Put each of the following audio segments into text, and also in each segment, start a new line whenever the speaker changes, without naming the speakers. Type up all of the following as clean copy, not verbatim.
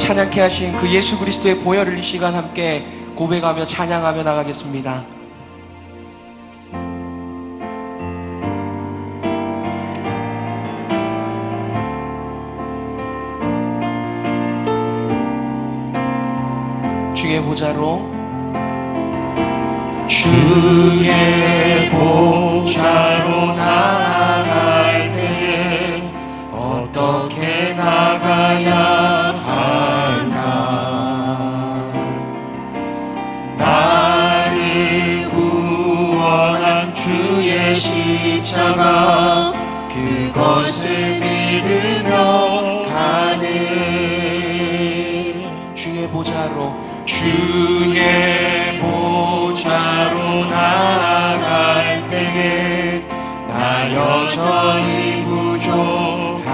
찬양케 하신 그 예수 그리스도의 보혈을 이 시간 함께 고백하며 찬양하며 나가겠습니다. 주의 보좌로 나아갈 때 어떻게 나가야 하나. 나를 구원한 주의 십자가 그것을 믿으며 가는 주의 보좌로 나아갈 때에 나 여전히 부족하나.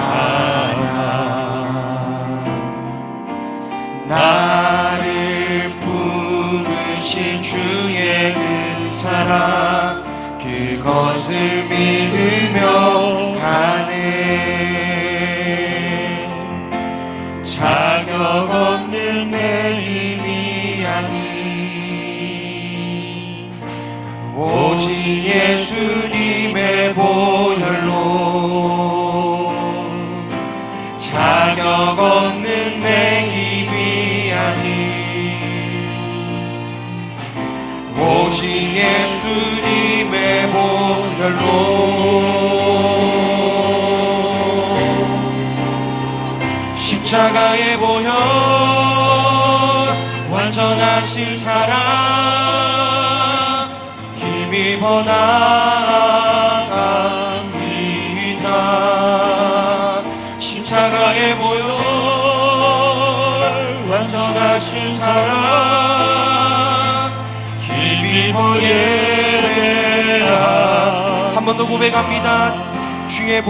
나를 부르신 주의 그 사랑 그것을 믿으며 가네. 자격 없는 내 힘이 아닌 오직 예수님의 보혈로. 자격 없는 내 힘이 아닌 오직 예수님의 보혈로. 십자가의 보혈 완전하신 사랑 힘입어 나아갑니다. 십자가의 보혈 완전하신 사랑 힘입어 예배하. 한 번 더 고백합니다. 주의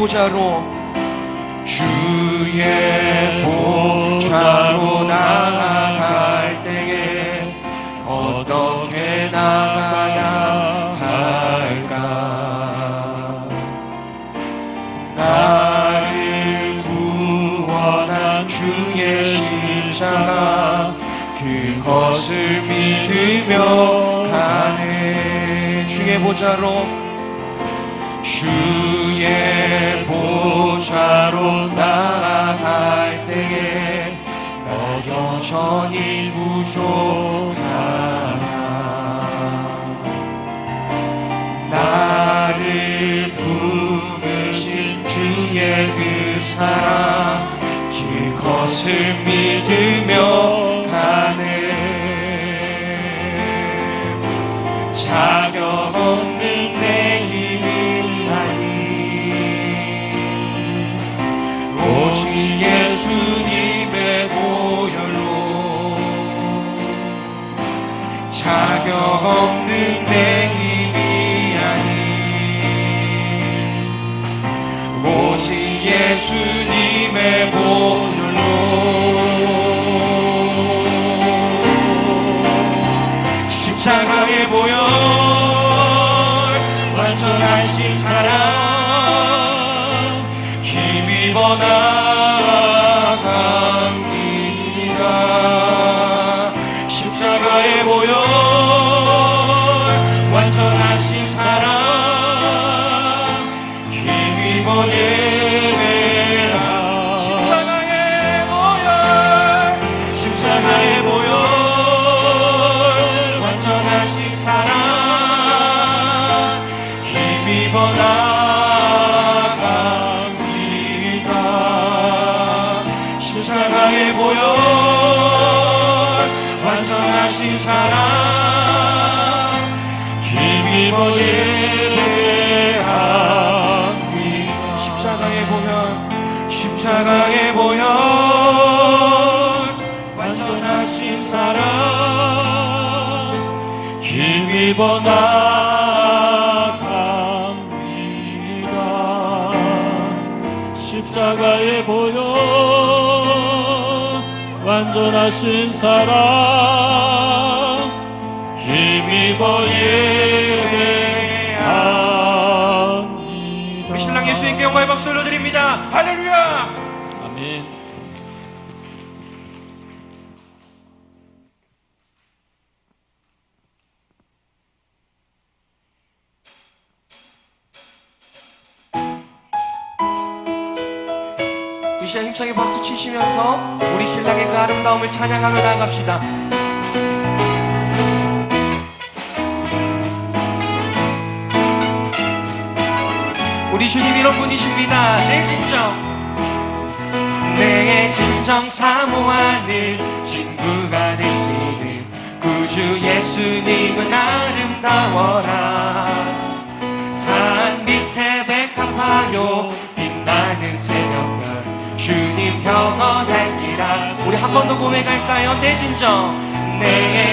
보좌로 나아갈 때에 어떻게 나가야 할까. 나를 구원한 주의 십자가 그것을 믿으며 가네. 주의 보좌로 나아갈 때에 너 여전히 부족하나. 나를 부르신 주의 그 사랑 그것을 믿으며 가네. 자격 없는 내 힘이 아닌 오직 예수님의 보혈로. 자격 없는 내 힘이 아닌 오직 예수님의 보혈로. 십자가의 보혈 완전하신 사랑 힘입어 나아갑니다. 십자가의 보혈 완전하신 사랑 힘입어 예배하. 십자가의 보혈 완전하신 사랑 힘입어 나아갑니다. 십자가의 보혈 완전하신 사랑 힘입어 예배합니다. 십자가의 보혈 완전하신 사랑 힘입어 나아갑니다. 십자가의 보혈 완전하신 사랑 힘입어 예배합니다. 우리 신랑 예수님께 영광의 박수 올려드립니다. 할렐루야.
아멘.
시간 힘차게 박수 치시면서 우리 신랑의 그 아름다움을 찬양하며 나아갑시다. 우리 주님 이런 분이십니다. 내 진정 사모하는 친구가 되시는 구주 예수님은 아름다워라. 산 밑에 백합화요 빛나는 새벽별 주님 영원할기라. 우리 한 번 더 고백할까요? 내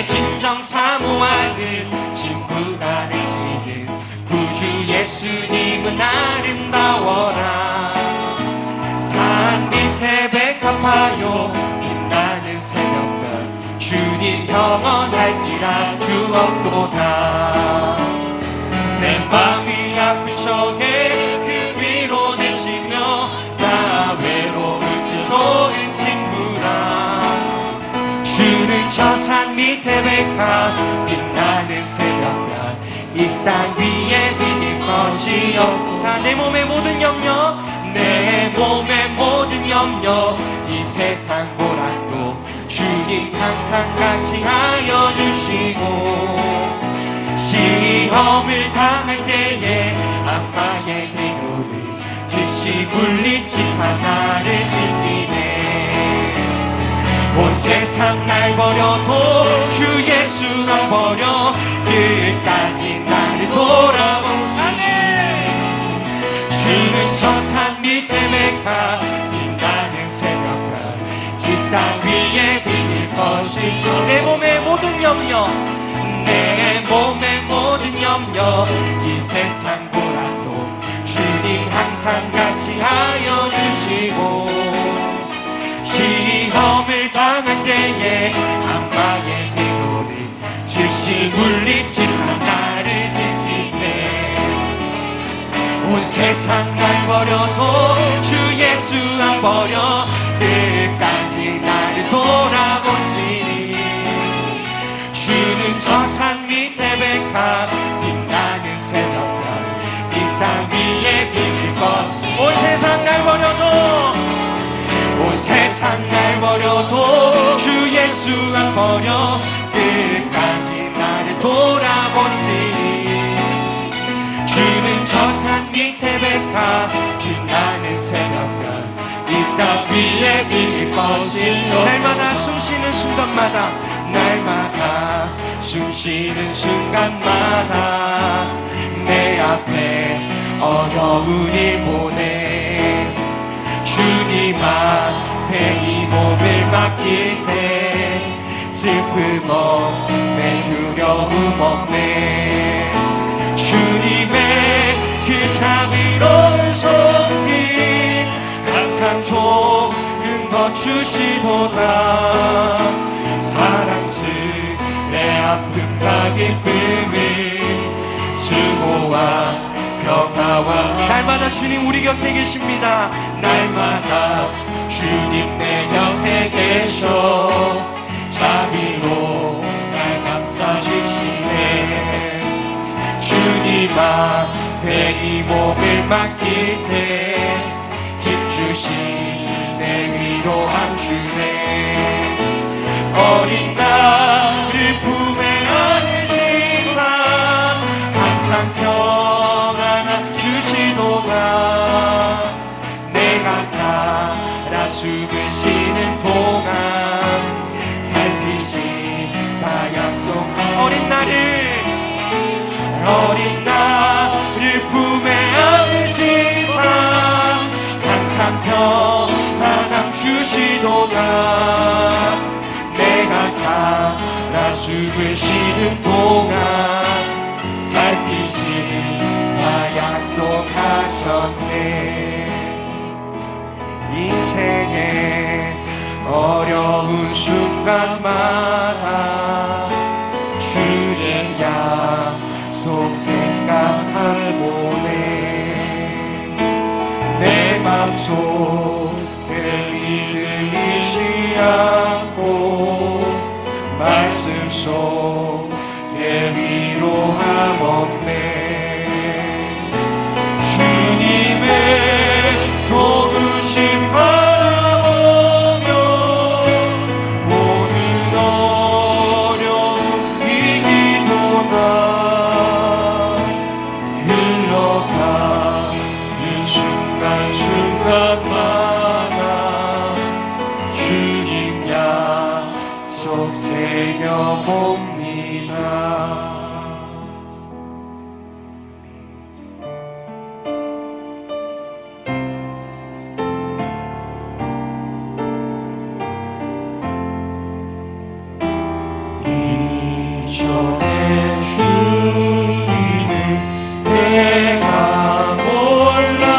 진정 사모하는 친구가 되시는 구주 예수님은 아름다워라. 산 밑에 백합화요 빛나는 새벽별 주님 영원할기라. 주옵도다. 내 마음이 아픈 적에 그 위로 되시며 나 외로울 때 좋은 친구라. 주는 저 산 밑에 백합 빛나는 새벽별 이 땅 위에 비길 것이 없고. 자, 내 몸의 모든 염려 이 세상 보라도 주님 항상 같이 하여 주시고. 시험을 당할 때에 악마의 대로를 즉시 물리치사 나를 지키네. 온 세상 날 버려도 주 예수 안 버려 끝까지 나를 돌아보시네. 주는 저 산 밑에 백합 빛나는 새벽별 이 땅 위에 비길 것이. 내 몸의 모든 염려 이 세상 보라도 주님 항상 같이 하여 주시고. 시험을 당한 때에 악마의 대로를 즉시 물리치사 나를 지키네. 온 세상 날 버려도 주 예수 안 버려 끝까지 나를 돌아보시니. 주는 저 산 밑에 백합 빛나는 새벽별 이 땅 위에 비길 것이. 온 세상 날 버려도 주 예수 안 버려 끝까지 나를 돌아보시니. 주는 저 산 밑에 백합 빛나는 새벽별 이 땅 위에 비길 것이. 날마다 숨쉬는 순간마다 내 앞에 어려운 일 보내. 주님 앞에 이 몸을 맡길 때 슬픔 없네 두려움 없네. 주님의 그 자비로운 손길 항상 좋은 것 주시도다. 사랑스레 내 아픔과 기쁨을 수고와 평화와. 날마다 주님 우리 곁에 계십니다. 날마다 주님 내 곁에 계셔 자비로 날 감싸주시네. 주님 앞에 이 몸을 맡길 때 힘주시 내 위로함 주네. 어린 나를 품에 안으시사 항상 평안함 주시도다. 내가 살아 숨을 쉬는 동안 살피시다 약속. 어린 나를 품에 안으시사 항상 평안함 주시도다. 내가 살아 숨을 쉬는 동안 살피시다 약속하셨네. 인생의 어려운 순간마다 주의 약속 생각하고네. 내 맘속에 믿음이지 않고 말씀 속에 위로함 없네. 주님의 도우심 받아 꼭 새겨봅니다. 이전의 주님을 내가 몰라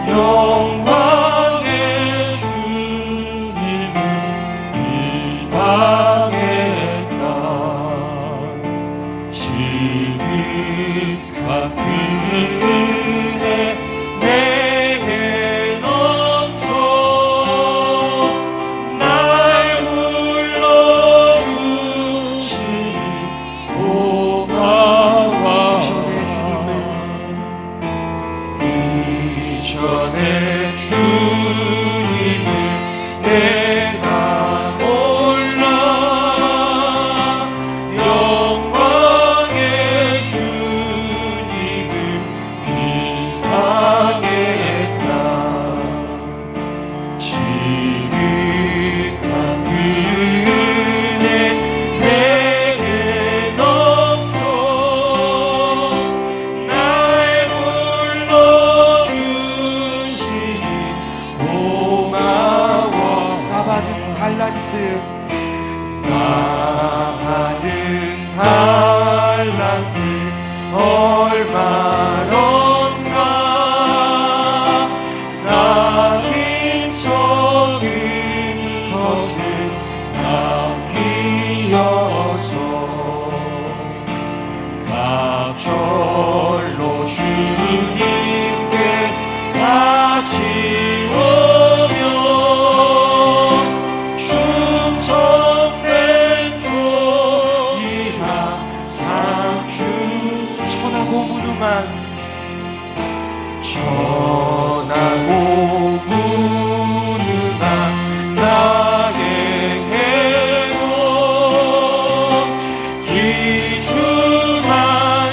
영광의 주님을 비방했다. 지극한 은혜 내게 넘쳐 날 불러주시니 고마워. 이전의 주님을 내가 몰라 영광의 주님을 비방했다. 지극한 은혜 내게 넘쳐 날 불러주시니 고마워. 나 받은 달란트 얼마런가. 나 힘써 것을 남기어서 갑절로 주님께 바치오며 충성된 종이라 상주. 천하고 무능한 나에게도 귀중한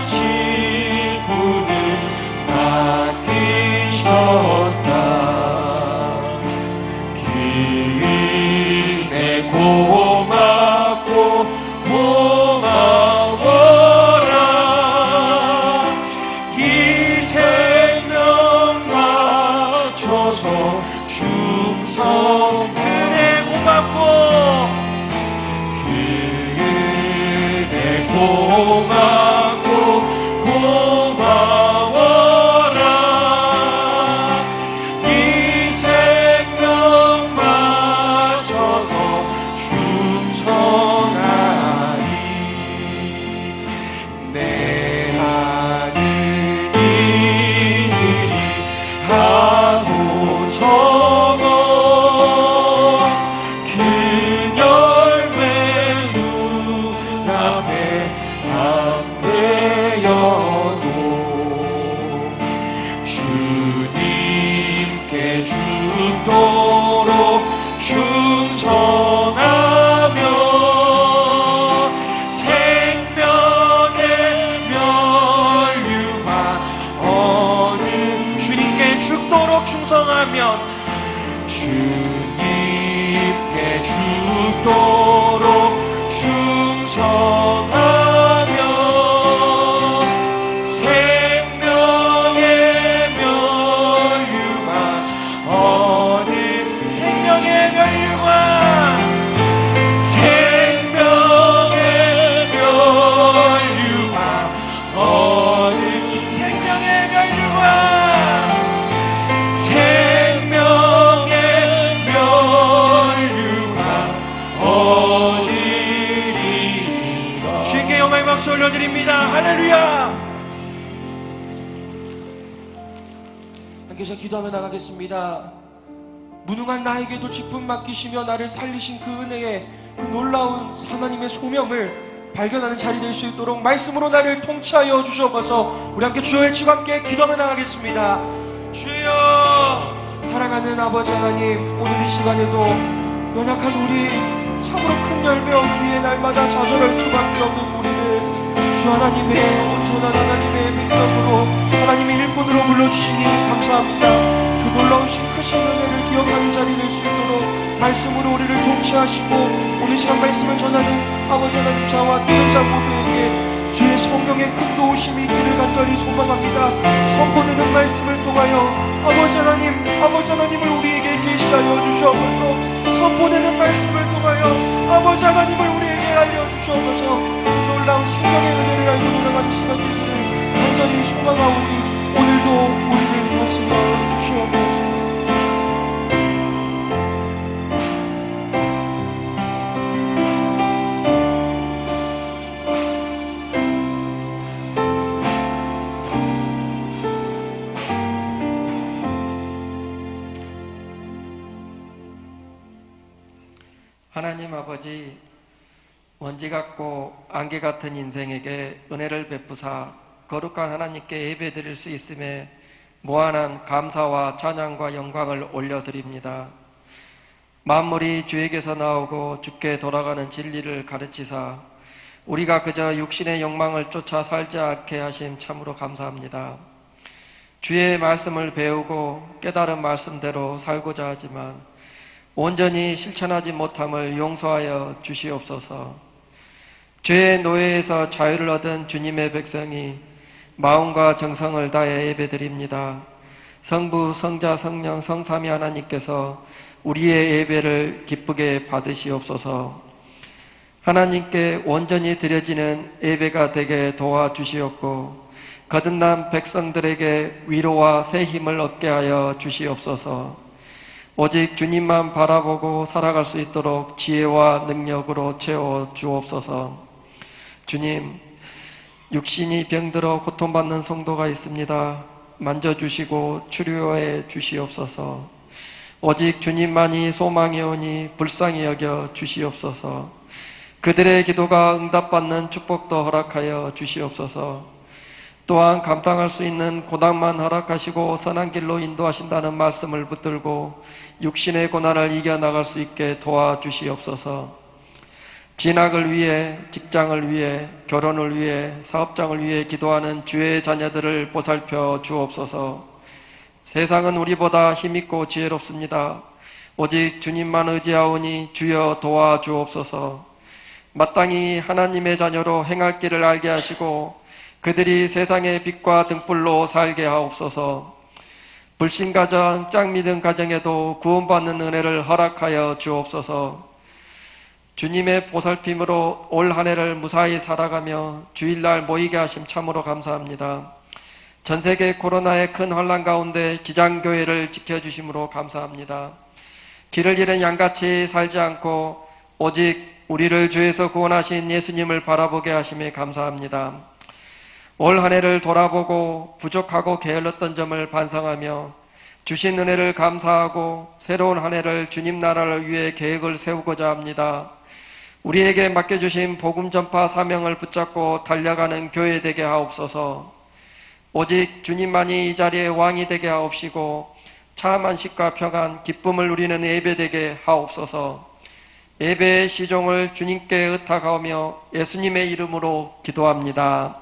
직분을 맡기셨다. 기은혜 고맙고 고마워라. 이 생명 바쳐서 충성. 그네 고맙고 그네 고맙고 고마워라. 이 생명 바쳐서 충성하리. 내 하늘이 하고 적어 그 열매 눈앞에 안 되어도 주님께 죽도록 충성하며 생명의 면류관 얻은. 주님께 죽도록 충성하면 주님께 죽도록 충성하며 생명의 면류관 얻은. 생명의 면류관 생명의 면류관 얻은. 생명의 면류관 생명의 면류관 얻으리라. 주님께 영광의 박수 올려드립니다. 할렐루야. 함께서 기도하며 나가겠습니다. 무능한 나에게도 직분 맡기시며 나를 살리신 그 은혜에 그 놀라운 하나님의 소명을 발견하는 자리 될 수 있도록 말씀으로 나를 통치하여 주셔서 우리 함께 주여 외치고 함께 기도하며 나가겠습니다. 주여. 사랑하는 아버지 하나님, 오늘 이 시간에도 연약한 우리 참으로 큰 열매 얻기에 날마다 좌절할 수밖에 없는 우리를 주 하나님의 온전한 하나님의 백성으로 하나님의 일꾼으로 불러주시니 감사합니다. 그 놀라우신 크신 은혜를 기억하는 자리 될 수 있도록 말씀으로 우리를 통치하시고 오늘 시간 말씀을 전하는 아버지 하나님 자와 듣는 자 모두에게 주의 성령의 큰 도우심이 있기를 간절히 소망합니다. 선포되는 말씀을 통하여 아버지 하나님을 우리에게 계시하여 주시옵소서. 선포되는 말씀을 통하여 아버지 하나님을 우리에게 알려주시옵소서. 놀라운 생명의 은혜를 알고 돌아가는 시간 되기를 간절히 소망하오니 오늘도 우리를 다스려 주시옵소서.
하나님 아버지, 먼지 같고 안개 같은 인생에게 은혜를 베푸사 거룩한 하나님께 예배드릴 수 있음에 무한한 감사와 찬양과 영광을 올려드립니다. 만물이 주에게서 나오고 주께 돌아가는 진리를 가르치사 우리가 그저 육신의 욕망을 쫓아 살지 않게 하심 참으로 감사합니다. 주의 말씀을 배우고 깨달은 말씀대로 살고자 하지만 온전히 실천하지 못함을 용서하여 주시옵소서. 죄의 노예에서 자유를 얻은 주님의 백성이 마음과 정성을 다해 예배드립니다. 성부, 성자, 성령, 성삼위 하나님께서 우리의 예배를 기쁘게 받으시옵소서. 하나님께 온전히 드려지는 예배가 되게 도와주시옵고 거듭난 백성들에게 위로와 새 힘을 얻게 하여 주시옵소서. 오직 주님만 바라보고 살아갈 수 있도록 지혜와 능력으로 채워 주옵소서. 주님, 육신이 병들어 고통받는 성도가 있습니다. 만져주시고 치료해 주시옵소서. 오직 주님만이 소망이 오니 불쌍히 여겨 주시옵소서. 그들의 기도가 응답받는 축복도 허락하여 주시옵소서. 또한 감당할 수 있는 고난만 허락하시고 선한 길로 인도하신다는 말씀을 붙들고 육신의 고난을 이겨나갈 수 있게 도와주시옵소서. 진학을 위해, 직장을 위해, 결혼을 위해, 사업장을 위해 기도하는 주의 자녀들을 보살펴 주옵소서. 세상은 우리보다 힘있고 지혜롭습니다. 오직 주님만 의지하오니 주여 도와주옵소서. 마땅히 하나님의 자녀로 행할 길을 알게 하시고 그들이 세상의 빛과 등불로 살게 하옵소서. 불신가정, 짝믿음 가정에도 구원받는 은혜를 허락하여 주옵소서. 주님의 보살핌으로 올 한 해를 무사히 살아가며 주일날 모이게 하심 참으로 감사합니다. 전세계 코로나의 큰 환난 가운데 기장교회를 지켜주심으로 감사합니다. 길을 잃은 양같이 살지 않고 오직 우리를 죄에서 구원하신 예수님을 바라보게 하심에 감사합니다. 올 한 해를 돌아보고 부족하고 게을렀던 점을 반성하며 주신 은혜를 감사하고 새로운 한 해를 주님 나라를 위해 계획을 세우고자 합니다. 우리에게 맡겨주신 복음 전파 사명을 붙잡고 달려가는 교회 되게 하옵소서. 오직 주님만이 이 자리에 왕이 되게 하옵시고 참 안식과 평안, 기쁨을 누리는 예배 되게 하옵소서. 예배의 시종을 주님께 의탁하오며 예수님의 이름으로 기도합니다.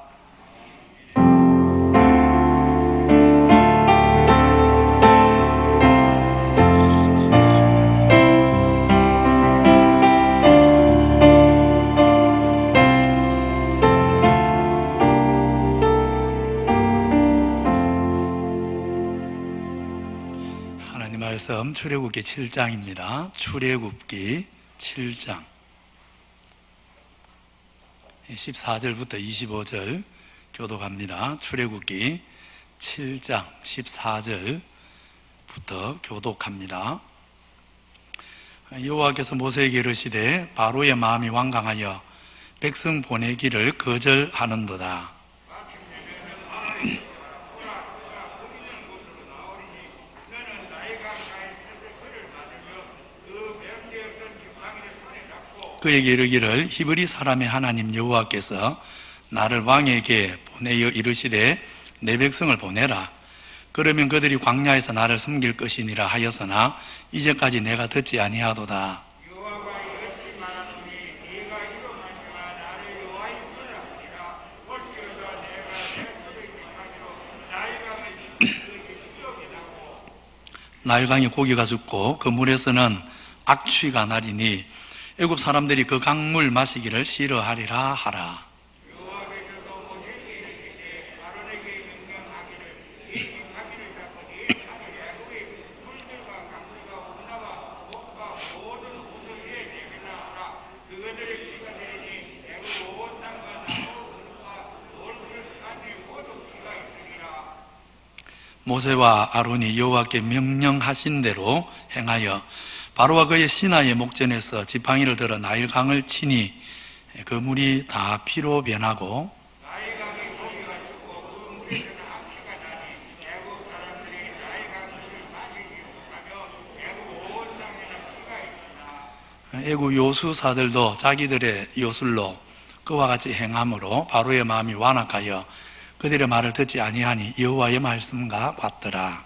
말씀 출애굽기 7장입니다. 출애굽기 7장 14절부터 25절 교독합니다. 출애굽기 7장 14절부터 교독합니다. 여호와께서 모세에게 이르시되 바로의 마음이 완강하여 백성 보내기를 거절하는도다. 그에게 이르기를 히브리 사람의 하나님 여호와께서 나를 왕에게 보내어 이르시되 내 백성을 보내라. 그러면 그들이 광야에서 나를 섬길 것이니라 하였으나 이제까지 내가 듣지 아니하도다. 나일강에 고기가 죽고 그 물에서는 악취가 나리니 애굽 사람들이 그 강물 마시기를 싫어하리라 하라. 모세와 아론이 여호와께 명령하신 대로 행하여 바로와 그의 신하의 목전에서 지팡이를 들어 나일강을 치니 그 물이 다 피로 변하고 애국 요수사들도 자기들의 요술로 그와 같이 행함으로 바로의 마음이 완악하여 그들의 말을 듣지 아니하니 여호와의 말씀과 같더라.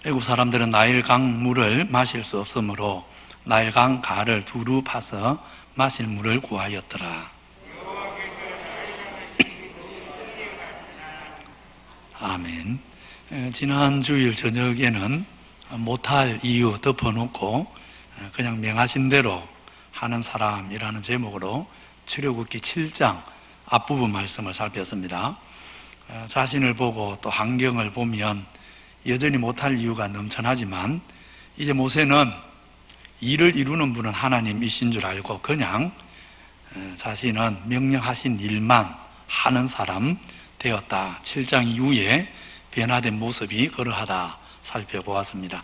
애굽 사람들은 나일강 물을 마실 수 없으므로 나일강 가를 두루 파서 마실 물을 구하였더라. 아멘. 지난 주일 저녁에는 못할 이유 덮어놓고 그냥 명하신 대로 하는 사람이라는 제목으로 출애굽기 7장 앞부분 말씀을 살폈습니다. 자신을 보고 또 환경을 보면 여전히 못할 이유가 넘쳐나지만 이제 모세는 일을 이루는 분은 하나님이신 줄 알고 그냥 자신은 명령하신 일만 하는 사람 되었다. 7장 이후에 변화된 모습이 그러하다 살펴보았습니다.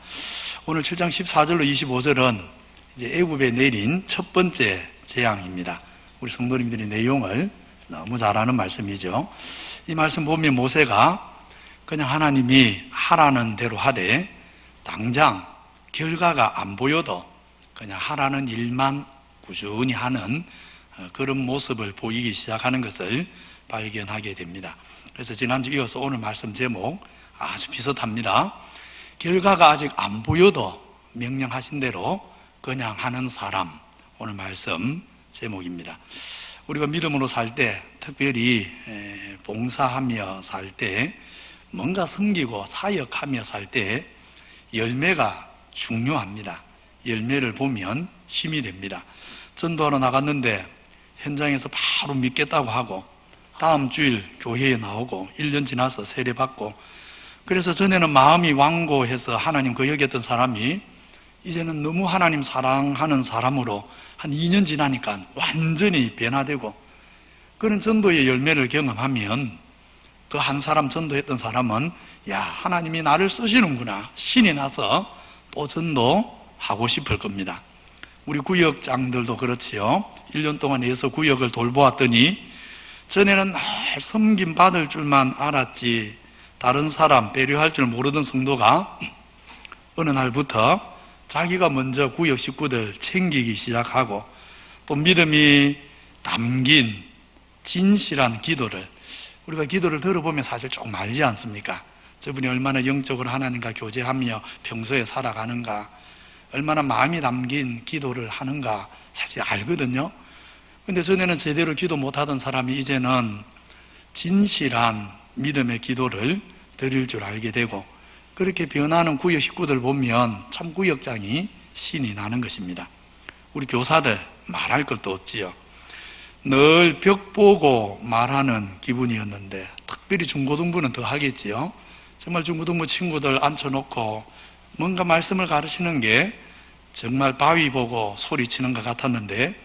오늘 7장 14절로 25절은 이제 애굽에 내린 첫 번째 재앙입니다. 우리 성도님들이 내용을 너무 잘 아는 말씀이죠. 이 말씀 보면 모세가 그냥 하나님이 하라는 대로 하되 당장 결과가 안 보여도 그냥 하라는 일만 꾸준히 하는 그런 모습을 보이기 시작하는 것을 발견하게 됩니다. 그래서 지난주 이어서 오늘 말씀 제목 아주 비슷합니다. 결과가 아직 안 보여도 명령하신 대로 그냥 하는 사람, 오늘 말씀 제목입니다. 우리가 믿음으로 살 때, 특별히 봉사하며 살 때, 뭔가 섬기고 사역하며 살 때 열매가 중요합니다. 열매를 보면 힘이 됩니다. 전도하러 나갔는데 현장에서 바로 믿겠다고 하고 다음 주일 교회에 나오고 1년 지나서 세례받고, 그래서 전에는 마음이 완고해서 하나님 그 여겼던 사람이 이제는 너무 하나님 사랑하는 사람으로 한 2년 지나니까 완전히 변화되고, 그런 전도의 열매를 경험하면 그 한 사람 전도했던 사람은 야, 하나님이 나를 쓰시는구나 신이 나서 또 전도하고 싶을 겁니다. 우리 구역장들도 그렇지요. 1년 동안 예서 구역을 돌보았더니 전에는 날 섬김 받을 줄만 알았지 다른 사람 배려할 줄 모르던 성도가 어느 날부터 자기가 먼저 구역 식구들 챙기기 시작하고 또 믿음이 담긴 진실한 기도를, 우리가 기도를 들어보면 사실 조금 알지 않습니까? 저분이 얼마나 영적으로 하나님과 교제하며 평소에 살아가는가, 얼마나 마음이 담긴 기도를 하는가 사실 알거든요. 근데 전에는 제대로 기도 못하던 사람이 이제는 진실한 믿음의 기도를 드릴 줄 알게 되고, 그렇게 변하는 구역 식구들 보면 참 구역장이 신이 나는 것입니다. 우리 교사들 말할 것도 없지요. 늘 벽 보고 말하는 기분이었는데 특별히 중고등부는 더 하겠지요. 정말 중고등부 친구들 앉혀놓고 뭔가 말씀을 가르치는 게 정말 바위 보고 소리치는 것 같았는데,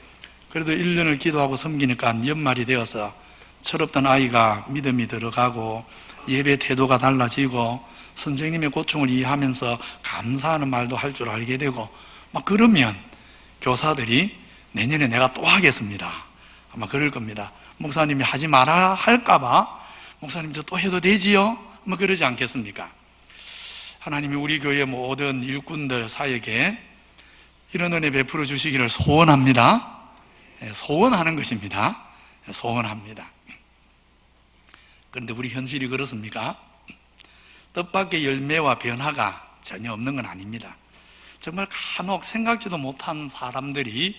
그래도 1년을 기도하고 섬기니까 연말이 되어서 철없던 아이가 믿음이 들어가고 예배 태도가 달라지고 선생님의 고충을 이해하면서 감사하는 말도 할 줄 알게 되고, 막 그러면 교사들이 내년에 내가 또 하겠습니다 아마 그럴 겁니다. 목사님이 하지 마라 할까봐 목사님 저 또 해도 되지요? 뭐 그러지 않겠습니까? 하나님이 우리 교회 모든 일꾼들 사역에 이런 은혜 베풀어 주시기를 소원합니다. 소원하는 것입니다. 소원합니다. 그런데 우리 현실이 그렇습니까? 뜻밖의 열매와 변화가 전혀 없는 건 아닙니다. 정말 간혹 생각지도 못한 사람들이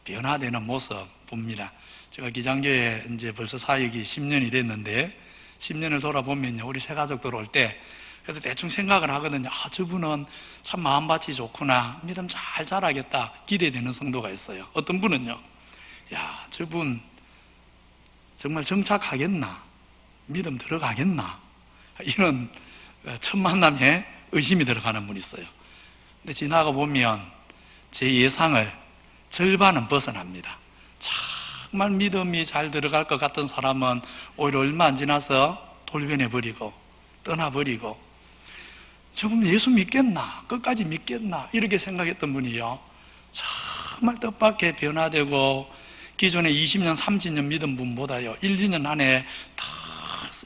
변화되는 모습 봅니다. 제가 기장교회 이제 벌써 사역이 10년이 됐는데 10년을 돌아보면요, 우리 새 가족 들어올 때 그래서 대충 생각을 하거든요. 저분은 참 마음밭이 좋구나, 믿음 잘 자라겠다 기대되는 성도가 있어요. 어떤 분은요, 저분 정말 정착하겠나, 믿음 들어가겠나, 이런 첫 만남에 의심이 들어가는 분이 있어요. 근데 지나가 보면 제 예상을 절반은 벗어납니다. 정말 믿음이 잘 들어갈 것 같은 사람은 오히려 얼마 안 지나서 돌변해버리고 떠나버리고, 저분 예수 믿겠나, 끝까지 믿겠나, 이렇게 생각했던 분이요, 정말 뜻밖의 변화되고 기존에 20년, 30년 믿은 분보다요 1, 2년 안에 다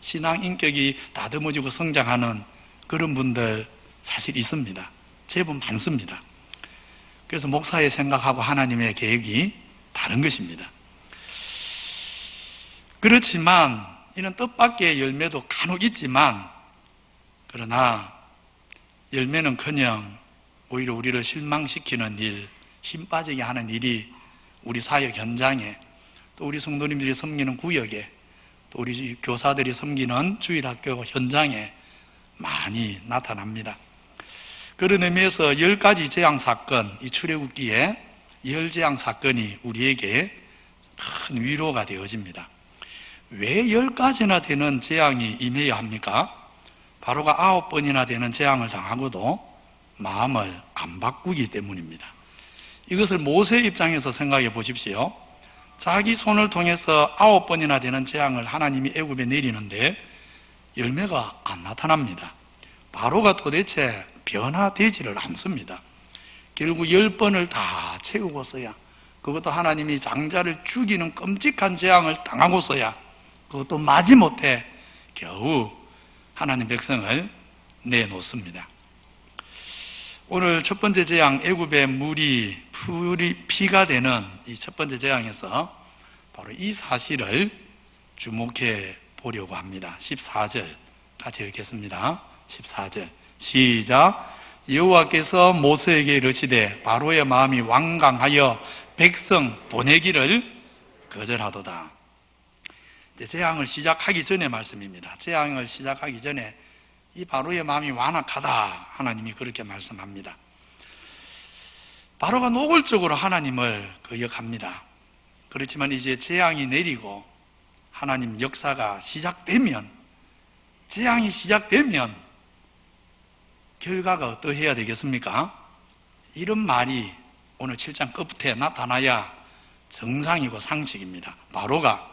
신앙 인격이 다듬어지고 성장하는 그런 분들 사실 있습니다. 제법 많습니다. 그래서 목사의 생각하고 하나님의 계획이 다른 것입니다. 그렇지만 이런 뜻밖의 열매도 간혹 있지만, 그러나 열매는커녕 오히려 우리를 실망시키는 일, 힘 빠지게 하는 일이 우리 사역 현장에, 또 우리 성도님들이 섬기는 구역에, 또 우리 교사들이 섬기는 주일학교 현장에 많이 나타납니다. 그런 의미에서 10가지 재앙 사건, 이 출애굽기에 10재앙 사건이 우리에게 큰 위로가 되어집니다. 왜 10가지나 되는 재앙이 임해야 합니까? 바로가 9번이나 되는 재앙을 당하고도 마음을 안 바꾸기 때문입니다. 이것을 모세 입장에서 생각해 보십시오. 자기 손을 통해서 9번이나 되는 재앙을 하나님이 애굽에 내리는데 열매가 안 나타납니다. 바로가 도대체 변화되지를 않습니다. 결국 10번을 다 채우고서야, 그것도 하나님이 장자를 죽이는 끔찍한 재앙을 당하고서야, 그것도 마지못해 겨우 하나님 백성을 내놓습니다. 오늘 첫 번째 재앙, 애굽의 물이 피가 되는 이 첫 번째 재앙에서 바로 이 사실을 주목해 보려고 합니다. 14절 같이 읽겠습니다. 14절 시작. 여호와께서 모세에게 이르시되 바로의 마음이 완강하여 백성 보내기를 거절하도다. 재앙을 시작하기 전에 말씀입니다. 재앙을 시작하기 전에 이 바로의 마음이 완악하다, 하나님이 그렇게 말씀합니다. 바로가 노골적으로 하나님을 거역합니다. 그렇지만 이제 재앙이 내리고 하나님 역사가 시작되면, 재앙이 시작되면 결과가 어떠해야 되겠습니까? 이런 말이 오늘 7장 끝에 나타나야 정상이고 상식입니다. 바로가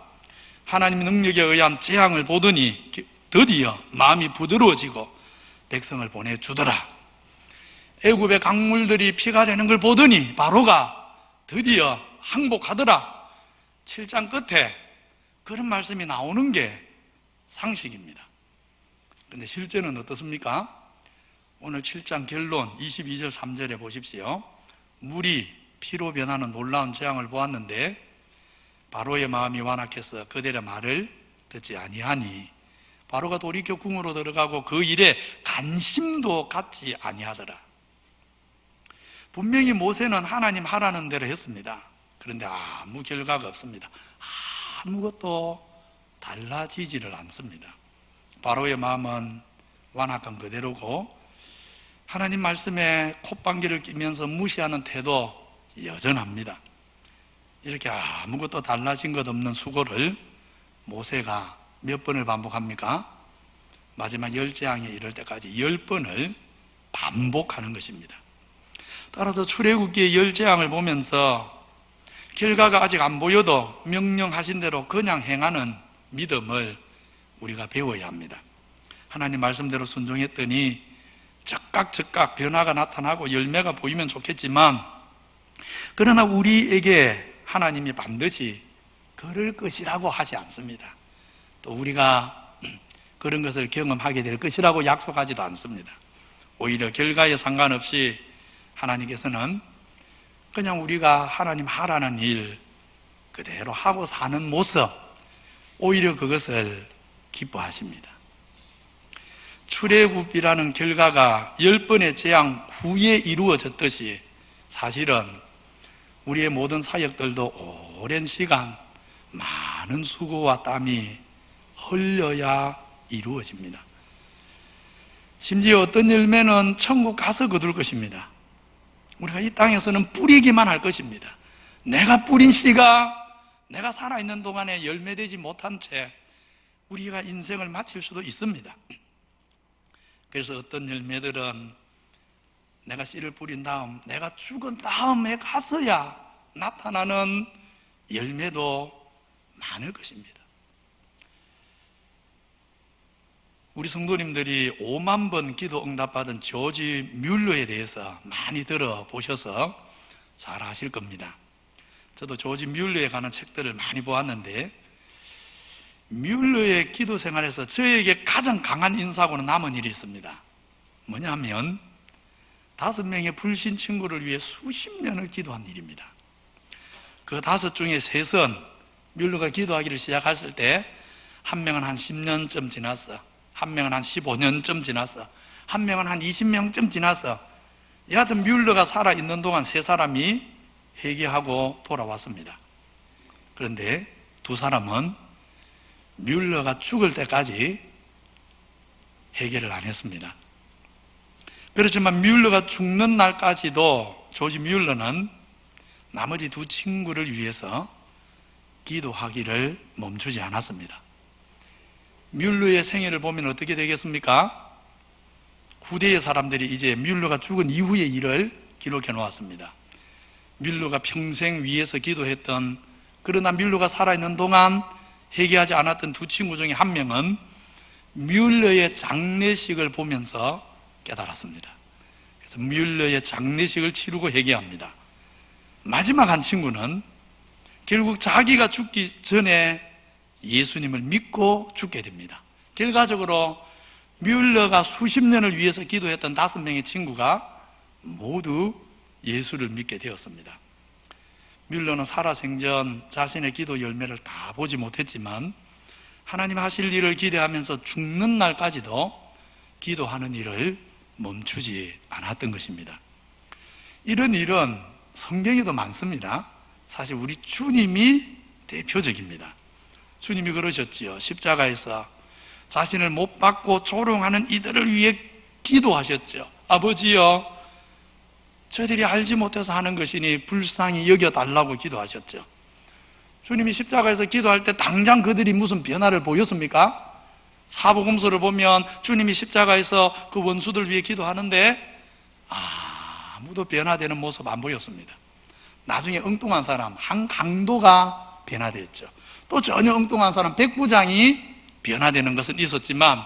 하나님의 능력에 의한 재앙을 보더니 드디어 마음이 부드러워지고 백성을 보내주더라. 애굽의 강물들이 피가 되는 걸 보더니 바로가 드디어 항복하더라. 7장 끝에 그런 말씀이 나오는 게 상식입니다. 그런데 실제는 어떻습니까? 오늘 7장 결론 22절 3절에 보십시오. 물이 피로 변하는 놀라운 재앙을 보았는데 바로의 마음이 완악해서 그들의 말을 듣지 아니하니 바로가 돌이켜 궁으로 들어가고 그 일에 관심도 갖지 아니하더라. 분명히 모세는 하나님 하라는 대로 했습니다. 그런데 아무 결과가 없습니다. 아무것도 달라지지를 않습니다. 바로의 마음은 완악한 그대로고 하나님 말씀에 콧방귀를 뀌면서 무시하는 태도 여전합니다. 이렇게 아무것도 달라진 것 없는 수고를 모세가 몇 번을 반복합니까? 마지막 10재앙에 이를 때까지 10번을 반복하는 것입니다. 따라서 출애굽기의 10재앙을 보면서 결과가 아직 안 보여도 명령하신 대로 그냥 행하는 믿음을 우리가 배워야 합니다. 하나님 말씀대로 순종했더니 즉각 변화가 나타나고 열매가 보이면 좋겠지만, 그러나 우리에게 하나님이 반드시 그럴 것이라고 하지 않습니다. 또 우리가 그런 것을 경험하게 될 것이라고 약속하지도 않습니다. 오히려 결과에 상관없이 하나님께서는 그냥 우리가 하나님 하라는 일 그대로 하고 사는 모습, 오히려 그것을 기뻐하십니다. 출애굽이라는 결과가 10번의 재앙 후에 이루어졌듯이 사실은 우리의 모든 사역들도 오랜 시간 많은 수고와 땀이 흘려야 이루어집니다. 심지어 어떤 열매는 천국 가서 거둘 것입니다. 우리가 이 땅에서는 뿌리기만 할 것입니다. 내가 뿌린 씨가 내가 살아있는 동안에 열매되지 못한 채 우리가 인생을 마칠 수도 있습니다. 그래서 어떤 열매들은 내가 씨를 뿌린 다음, 내가 죽은 다음에 가서야 나타나는 열매도 많을 것입니다. 우리 성도님들이 5만 번 기도 응답받은 조지 뮬러에 대해서 많이 들어보셔서 잘 아실 겁니다. 저도 조지 뮬러에 관한 책들을 많이 보았는데, 뮬러의 기도 생활에서 저에게 가장 강한 인사고는 남은 일이 있습니다. 뭐냐면 5명의 불신 친구를 위해 수십 년을 기도한 일입니다. 그 5 중에 3은 뮬러가 기도하기를 시작했을 때 한 명은 한 10년쯤 지났어, 한 명은 한 15년쯤 지났어, 한 명은 한 20명쯤 지났어. 여하튼 뮬러가 살아있는 동안 3사람이 회개하고 돌아왔습니다. 그런데 2사람은 뮬러가 죽을 때까지 회개를 안 했습니다. 그렇지만 뮬러가 죽는 날까지도 조지 뮬러는 나머지 2 친구를 위해서 기도하기를 멈추지 않았습니다. 뮬러의 생애를 보면 어떻게 되겠습니까? 후대의 사람들이 이제 뮬러가 죽은 이후의 일을 기록해 놓았습니다. 뮬러가 평생 위에서 기도했던, 그러나 뮬러가 살아있는 동안 회개하지 않았던 2 친구 중에 한 명은 뮬러의 장례식을 보면서 깨달았습니다. 그래서 뮬러의 장례식을 치르고 회개합니다. 마지막 한 친구는 결국 자기가 죽기 전에 예수님을 믿고 죽게 됩니다. 결과적으로 뮬러가 수십 년을 위해서 기도했던 5명의 친구가 모두 예수를 믿게 되었습니다. 뮬러는 살아생전 자신의 기도 열매를 다 보지 못했지만 하나님 하실 일을 기대하면서 죽는 날까지도 기도하는 일을 멈추지 않았던 것입니다. 이런 일은 성경에도 많습니다. 사실 우리 주님이 대표적입니다. 주님이 그러셨지요. 십자가에서 자신을 못 박고 조롱하는 이들을 위해 기도하셨죠. 아버지여, 저들이 알지 못해서 하는 것이니 불쌍히 여겨달라고 기도하셨죠. 주님이 십자가에서 기도할 때 당장 그들이 무슨 변화를 보였습니까? 사복음서를 보면 주님이 십자가에서 그 원수들 위해 기도하는데 아무도 변화되는 모습 안 보였습니다. 나중에 엉뚱한 사람 한 강도가 변화됐죠. 또 전혀 엉뚱한 사람 백부장이 변화되는 것은 있었지만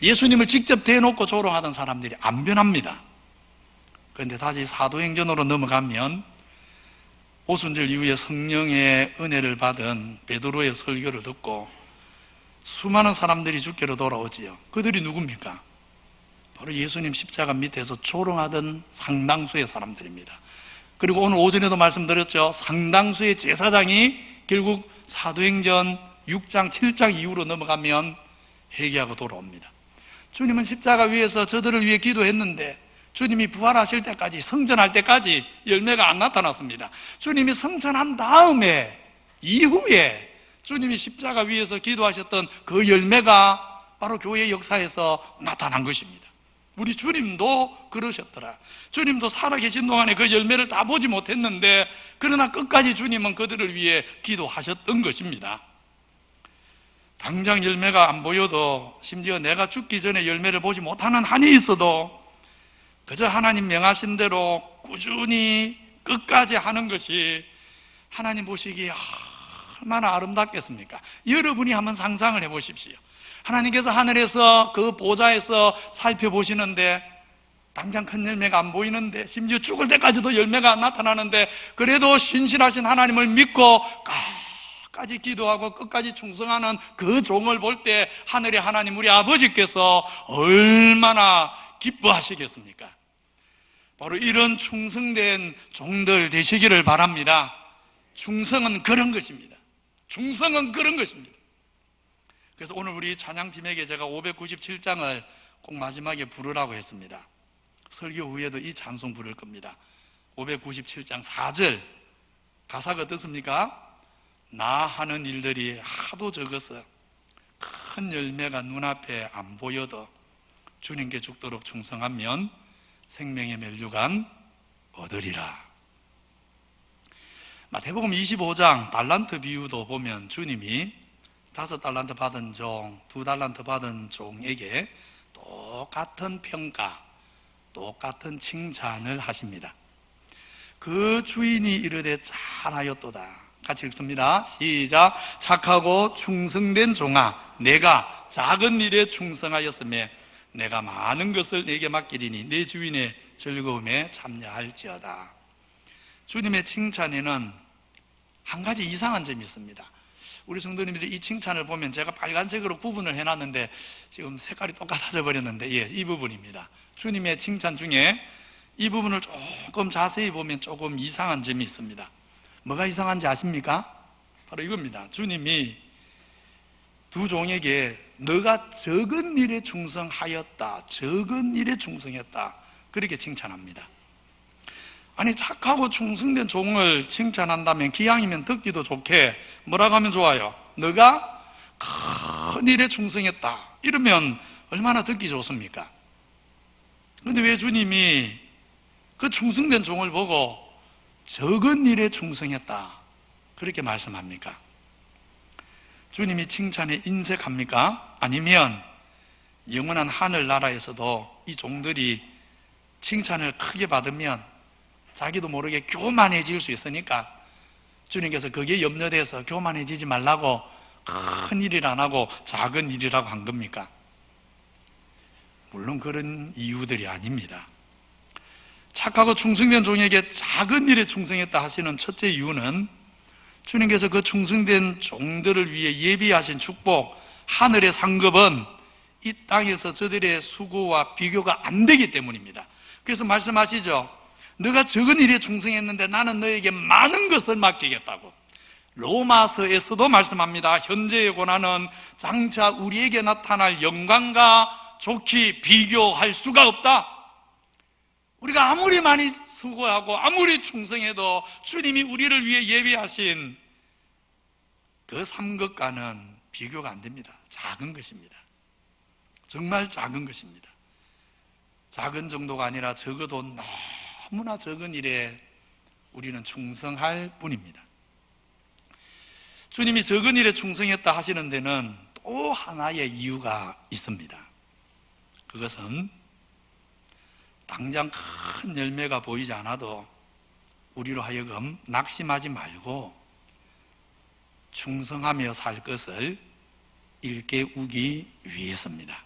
예수님을 직접 대놓고 조롱하던 사람들이 안 변합니다. 그런데 다시 사도행전으로 넘어가면 오순절 이후에 성령의 은혜를 받은 베드로의 설교를 듣고 수많은 사람들이 주께로 돌아오지요. 그들이 누굽니까? 바로 예수님 십자가 밑에서 조롱하던 상당수의 사람들입니다. 그리고 오늘 오전에도 말씀드렸죠. 상당수의 제사장이 결국 사도행전 6장, 7장 이후로 넘어가면 회개하고 돌아옵니다. 주님은 십자가 위에서 저들을 위해 기도했는데 주님이 부활하실 때까지, 성전할 때까지 열매가 안 나타났습니다. 주님이 성전한 다음에, 이후에 주님이 십자가 위에서 기도하셨던 그 열매가 바로 교회 역사에서 나타난 것입니다. 우리 주님도 그러셨더라. 주님도 살아계신 동안에 그 열매를 다 보지 못했는데 그러나 끝까지 주님은 그들을 위해 기도하셨던 것입니다. 당장 열매가 안 보여도, 심지어 내가 죽기 전에 열매를 보지 못하는 한이 있어도 그저 하나님 명하신 대로 꾸준히 끝까지 하는 것이 하나님 보시기에 얼마나 아름답겠습니까? 여러분이 한번 상상을 해보십시오. 하나님께서 하늘에서 그 보좌에서 살펴보시는데 당장 큰 열매가 안 보이는데, 심지어 죽을 때까지도 열매가 안 나타나는데 그래도 신실하신 하나님을 믿고 끝까지 기도하고 끝까지 충성하는 그 종을 볼 때 하늘의 하나님 우리 아버지께서 얼마나 기뻐하시겠습니까? 바로 이런 충성된 종들 되시기를 바랍니다. 충성은 그런 것입니다. 충성은 그런 것입니다. 그래서 오늘 우리 찬양팀에게 제가 597장을 꼭 마지막에 부르라고 했습니다. 설교 후에도 이 찬송 부를 겁니다. 597장 4절 가사가 어떻습니까? 나 하는 일들이 하도 적어서 큰 열매가 눈앞에 안 보여도 주님께 죽도록 충성하면 생명의 멸류관 얻으리라. 마태복음 25장 달란트 비유도 보면 주님이 5달란트 받은 종, 2달란트 받은 종에게 똑같은 평가, 똑같은 칭찬을 하십니다. 그 주인이 이르되 잘하였도다. 같이 읽습니다. 시작. 착하고 충성된 종아, 내가 작은 일에 충성하였으며 내가 많은 것을 내게 맡기리니 내 주인의 즐거움에 참여할지어다. 주님의 칭찬에는 한 가지 이상한 점이 있습니다. 우리 성도님들이 이 칭찬을 보면 제가 빨간색으로 구분을 해놨는데 지금 색깔이 똑같아져 버렸는데, 예, 이 부분입니다. 주님의 칭찬 중에 이 부분을 조금 자세히 보면 조금 이상한 점이 있습니다. 뭐가 이상한지 아십니까? 바로 이겁니다. 주님이 두 종에게 너가 적은 일에 충성하였다, 적은 일에 충성했다, 그렇게 칭찬합니다. 아니, 착하고 충성된 종을 칭찬한다면 기왕이면 듣기도 좋게 뭐라고 하면 좋아요? 너가 큰 일에 충성했다, 이러면 얼마나 듣기 좋습니까? 그런데 왜 주님이 그 충성된 종을 보고 적은 일에 충성했다, 그렇게 말씀합니까? 주님이 칭찬에 인색합니까? 아니면 영원한 하늘나라에서도 이 종들이 칭찬을 크게 받으면 자기도 모르게 교만해질 수 있으니까 주님께서 거기에 염려돼서 교만해지지 말라고 큰 일을 안 하고 작은 일이라고 한 겁니까? 물론 그런 이유들이 아닙니다. 착하고 충성된 종에게 작은 일에 충성했다 하시는 첫째 이유는 주님께서 그 충성된 종들을 위해 예비하신 축복, 하늘의 상급은 이 땅에서 저들의 수고와 비교가 안 되기 때문입니다. 그래서 말씀하시죠. 너가 적은 일에 충성했는데 나는 너에게 많은 것을 맡기겠다고. 로마서에서도 말씀합니다. 현재의 고난은 장차 우리에게 나타날 영광과 좋게 비교할 수가 없다. 우리가 아무리 많이 수고하고 아무리 충성해도 주님이 우리를 위해 예비하신 그 상급과는 비교가 안 됩니다. 작은 것입니다. 정말 작은 것입니다. 작은 정도가 아니라 적어도 너무나 적은 일에 우리는 충성할 뿐입니다. 주님이 적은 일에 충성했다 하시는 데는 또 하나의 이유가 있습니다. 그것은 당장 큰 열매가 보이지 않아도 우리로 하여금 낙심하지 말고 충성하며 살 것을 일깨우기 위해서입니다.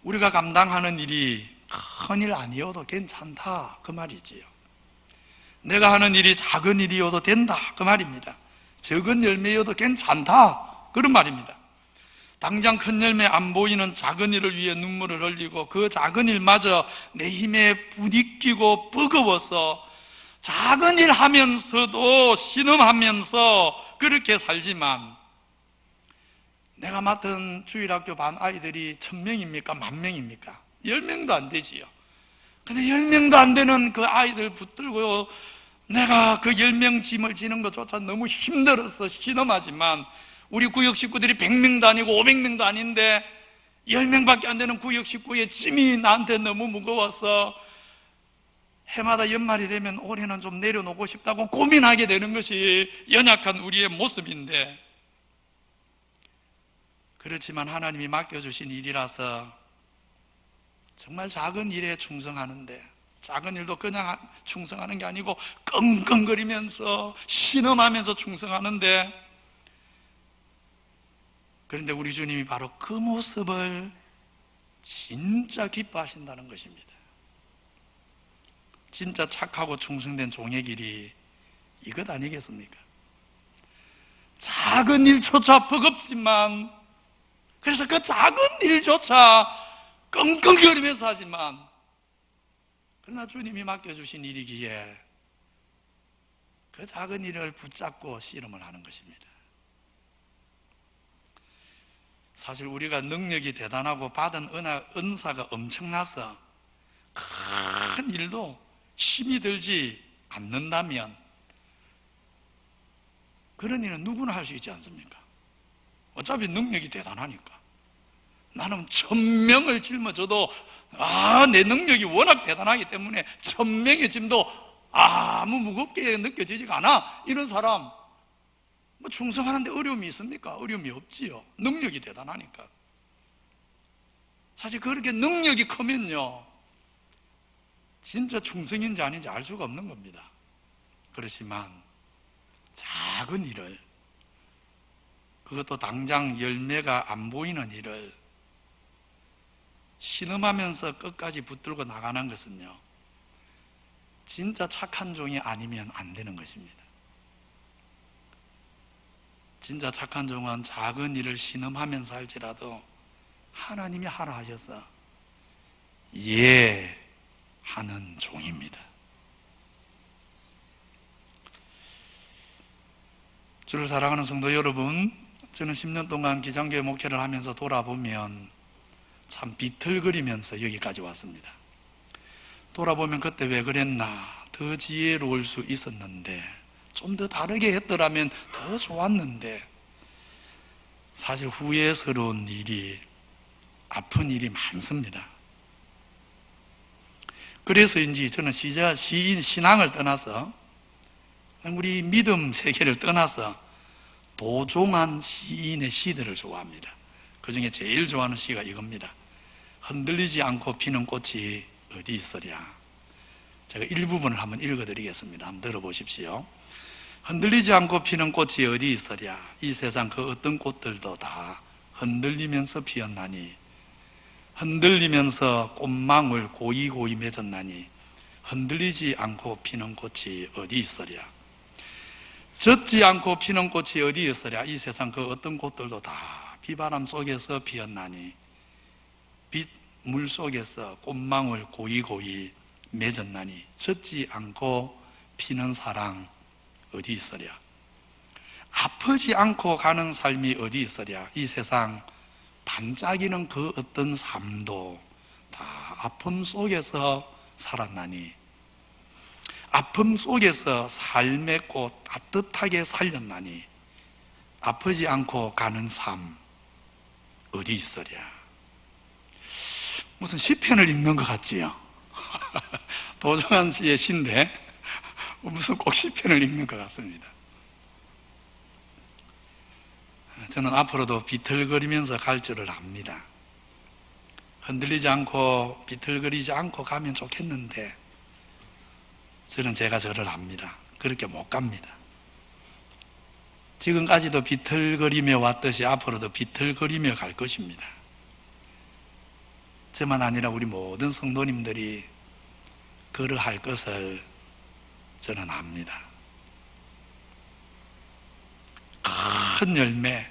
우리가 감당하는 일이 큰일 아니어도 괜찮다, 그 말이지요. 내가 하는 일이 작은 일이어도 된다, 그 말입니다. 적은 열매여도 괜찮다, 그런 말입니다. 당장 큰 열매 안 보이는 작은 일을 위해 눈물을 흘리고 그 작은 일마저 내 힘에 부딪히고 버거워서 작은 일 하면서도 신음하면서 그렇게 살지만, 내가 맡은 주일학교 반 아이들이 1000명입니까? 10,000명입니까? 10명도 안 되지요. 근데 10명도 안 되는 그 아이들 붙들고 내가 그 10명 짐을 지는 것조차 너무 힘들어서 신음하지만, 우리 구역 식구들이 100명도 아니고 500명도 아닌데 10명밖에 안 되는 구역 식구의 짐이 나한테 너무 무거워서 해마다 연말이 되면 올해는 좀 내려놓고 싶다고 고민하게 되는 것이 연약한 우리의 모습인데, 그렇지만 하나님이 맡겨주신 일이라서 정말 작은 일에 충성하는데, 작은 일도 그냥 충성하는 게 아니고 끙끙거리면서 신음하면서 충성하는데, 그런데 우리 주님이 바로 그 모습을 진짜 기뻐하신다는 것입니다. 진짜 착하고 충성된 종의 길이 이것 아니겠습니까? 작은 일조차 버겁지만, 그래서 그 작은 일조차 끙끙거리면서 하지만, 그러나 주님이 맡겨주신 일이기에 그 작은 일을 붙잡고 씨름을 하는 것입니다. 사실 우리가 능력이 대단하고 받은 은사가 엄청나서 큰 일도 힘이 들지 않는다면 그런 일은 누구나 할 수 있지 않습니까? 어차피 능력이 대단하니까. 나는 1000명을 짊어져도 내 능력이 워낙 대단하기 때문에 1000명의 짐도 아무 무겁게 느껴지지가 않아. 이런 사람 뭐 충성하는데 어려움이 있습니까? 어려움이 없지요. 능력이 대단하니까. 사실 그렇게 능력이 크면요, 진짜 충성인지 아닌지 알 수가 없는 겁니다. 그렇지만 작은 일을, 그것도 당장 열매가 안 보이는 일을 신음하면서 끝까지 붙들고 나가는 것은요, 진짜 착한 종이 아니면 안 되는 것입니다. 진짜 착한 종은 작은 일을 신음하면서 할지라도 하나님이 하라 하셔서 예 하는 종입니다. 주를 사랑하는 성도 여러분, 저는 10년 동안 기장교회 목회를 하면서 돌아보면 참 비틀거리면서 여기까지 왔습니다. 돌아보면 그때 왜 그랬나, 더 지혜로울 수 있었는데, 좀 더 다르게 했더라면 더 좋았는데, 사실 후회스러운 일이, 아픈 일이 많습니다. 그래서인지 저는 신앙을 떠나서, 우리 믿음 세계를 떠나서 도종한 시인의 시들을 좋아합니다. 그 중에 제일 좋아하는 시가 이겁니다. 흔들리지 않고 피는 꽃이 어디 있으랴. 제가 일부분을 한번 읽어드리겠습니다. 한번 들어보십시오. 흔들리지 않고 피는 꽃이 어디 있으랴. 이 세상 그 어떤 꽃들도 다 흔들리면서 피었나니, 흔들리면서 꽃망울 고이고이 맺었나니, 흔들리지 않고 피는 꽃이 어디 있으랴. 젖지 않고 피는 꽃이 어디 있으랴. 이 세상 그 어떤 꽃들도 다 비바람 속에서 피었나니, 빗물 속에서 꽃망울 고이고이 맺었나니, 젖지 않고 피는 사랑 어디 있으랴. 아프지 않고 가는 삶이 어디 있으랴. 이 세상 반짝이는 그 어떤 삶도 다 아픔 속에서 살았나니, 아픔 속에서 삶의 꽃 따뜻하게 살렸나니, 아프지 않고 가는 삶 어디 있으랴. 무슨 시편을 읽는 것 같지요? 도종한 씨의 시인데 무슨 꼭 시편을 읽는 것 같습니다. 저는 앞으로도 비틀거리면서 갈 줄을 압니다. 흔들리지 않고 비틀거리지 않고 가면 좋겠는데, 저는 제가 저를 압니다. 그렇게 못 갑니다. 지금까지도 비틀거리며 왔듯이 앞으로도 비틀거리며 갈 것입니다. 저만 아니라 우리 모든 성도님들이 그러할 것을 저는 압니다. 큰 열매,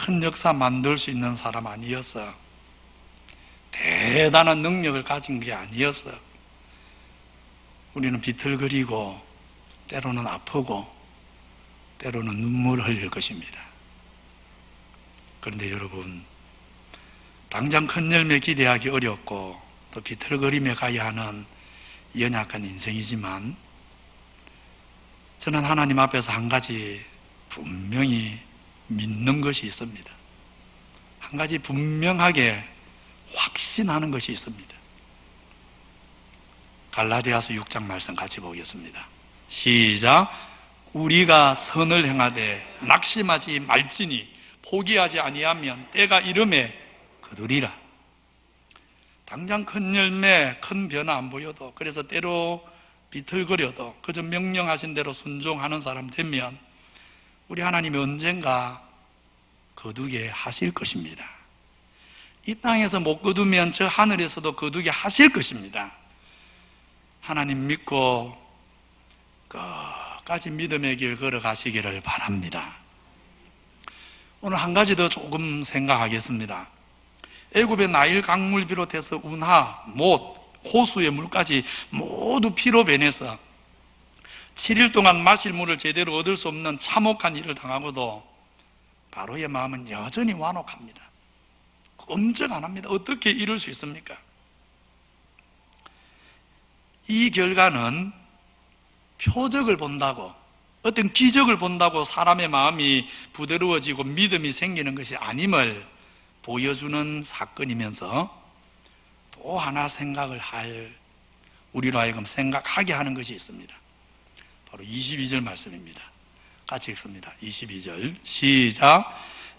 큰 역사 만들 수 있는 사람 아니었어. 대단한 능력을 가진 게 아니었어. 우리는 비틀거리고, 때로는 아프고, 때로는 눈물을 흘릴 것입니다. 그런데 여러분, 당장 큰 열매 기대하기 어렵고 또 비틀거리며 가야 하는 연약한 인생이지만, 저는 하나님 앞에서 한 가지 분명히 믿는 것이 있습니다. 한 가지 분명하게 확신하는 것이 있습니다. 갈라디아서 6장 말씀 같이 보겠습니다. 시작. 우리가 선을 행하되 낙심하지 말지니 포기하지 아니하면 때가 이름에 거두리라. 당장 큰 열매, 큰 변화 안 보여도, 그래서 때로 비틀거려도 그저 명령하신 대로 순종하는 사람 되면 우리 하나님이 언젠가 거두게 하실 것입니다. 이 땅에서 못 거두면 저 하늘에서도 거두게 하실 것입니다. 하나님 믿고 끝까지 믿음의 길 걸어가시기를 바랍니다. 오늘 한 가지 더 조금 생각하겠습니다. 애굽의 나일 강물 비롯해서 운하, 못, 호수의 물까지 모두 피로 변해서 7일 동안 마실 물을 제대로 얻을 수 없는 참혹한 일을 당하고도 바로의 마음은 여전히 완혹합니다. 검증 안 합니다. 어떻게 이럴 수 있습니까? 이 결과는 표적을 본다고, 어떤 기적을 본다고 사람의 마음이 부드러워지고 믿음이 생기는 것이 아님을 보여주는 사건이면서 또 하나 생각을 할, 우리로 하여금 생각하게 하는 것이 있습니다. 바로 22절 말씀입니다. 같이 읽습니다. 22절 시작.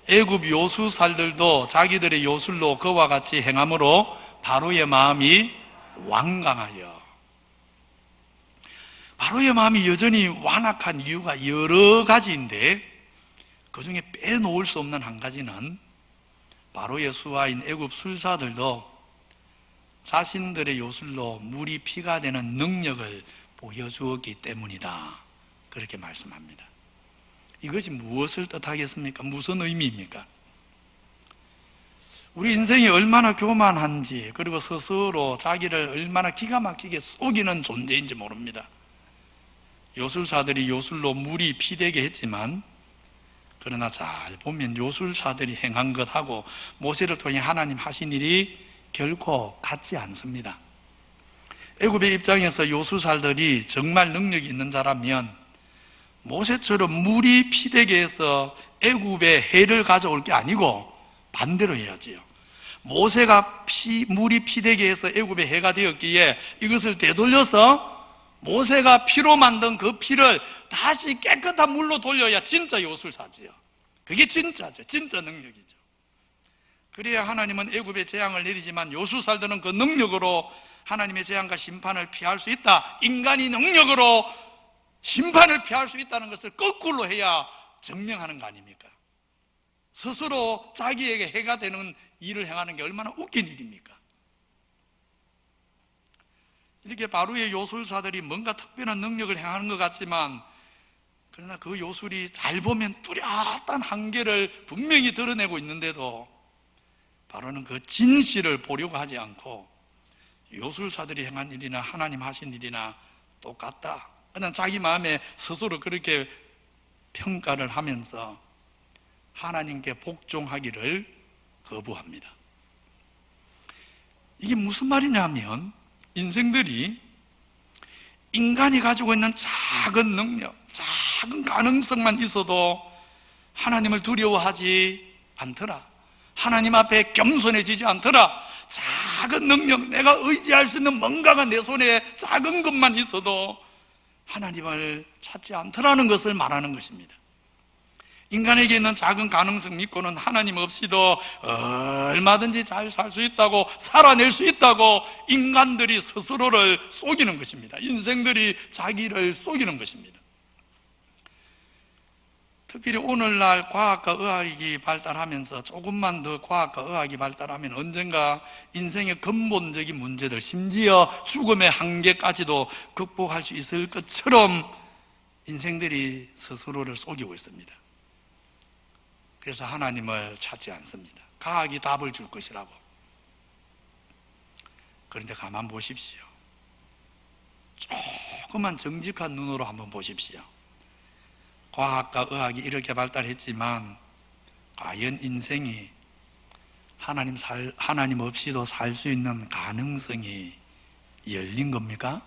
애굽 요술살들도 자기들의 요술로 그와 같이 행함으로 바로의 마음이 완강하여. 바로의 마음이 여전히 완악한 이유가 여러 가지인데 그 중에 빼놓을 수 없는 한 가지는 바로의 수하인 애굽 술사들도 자신들의 요술로 물이 피가 되는 능력을 보여주었기 때문이다. 그렇게 말씀합니다. 이것이 무엇을 뜻하겠습니까? 무슨 의미입니까? 우리 인생이 얼마나 교만한지, 그리고 스스로 자기를 얼마나 기가 막히게 속이는 존재인지 모릅니다. 요술사들이 요술로 물이 피되게 했지만, 그러나 잘 보면 요술사들이 행한 것하고 모세를 통해 하나님 하신 일이 결코 같지 않습니다. 애굽의 입장에서 요술사들이 정말 능력이 있는 자라면 모세처럼 물이 피되게 해서 애굽에 해를 가져올 게 아니고 반대로 해야지요. 모세가 물이 피되게 해서 애굽에 해가 되었기에 이것을 되돌려서 모세가 피로 만든 그 피를 다시 깨끗한 물로 돌려야 진짜 요술사지요. 그게 진짜죠. 진짜 능력이죠. 그래야 하나님은 애굽에 재앙을 내리지만 요술사들은 그 능력으로 하나님의 재앙과 심판을 피할 수 있다. 인간이 능력으로 심판을 피할 수 있다는 것을 거꾸로 해야 증명하는 거 아닙니까? 스스로 자기에게 해가 되는 일을 행하는 게 얼마나 웃긴 일입니까? 이렇게 바로의 요술사들이 뭔가 특별한 능력을 행하는 것 같지만, 그러나 그 요술이 잘 보면 뚜렷한 한계를 분명히 드러내고 있는데도 바로는 그 진실을 보려고 하지 않고 요술사들이 행한 일이나 하나님 하신 일이나 똑같다, 그냥 자기 마음에 스스로 그렇게 평가를 하면서 하나님께 복종하기를 거부합니다. 이게 무슨 말이냐면, 인생들이 인간이 가지고 있는 작은 능력, 작은 가능성만 있어도 하나님을 두려워하지 않더라, 하나님 앞에 겸손해지지 않더라, 작은 능력, 내가 의지할 수 있는 뭔가가 내 손에 작은 것만 있어도 하나님을 찾지 않더라는 것을 말하는 것입니다. 인간에게 있는 작은 가능성 믿고는 하나님 없이도 얼마든지 잘 살 수 있다고, 살아낼 수 있다고 인간들이 스스로를 속이는 것입니다. 인생들이 자기를 속이는 것입니다. 특별히 오늘날 과학과 의학이 발달하면서 조금만 더 과학과 의학이 발달하면 언젠가 인생의 근본적인 문제들, 심지어 죽음의 한계까지도 극복할 수 있을 것처럼 인생들이 스스로를 속이고 있습니다. 그래서 하나님을 찾지 않습니다. 과학이 답을 줄 것이라고. 그런데 가만 보십시오. 조금만 정직한 눈으로 한번 보십시오. 과학과 의학이 이렇게 발달했지만 과연 인생이 하나님 없이도 살 수 있는 가능성이 열린 겁니까?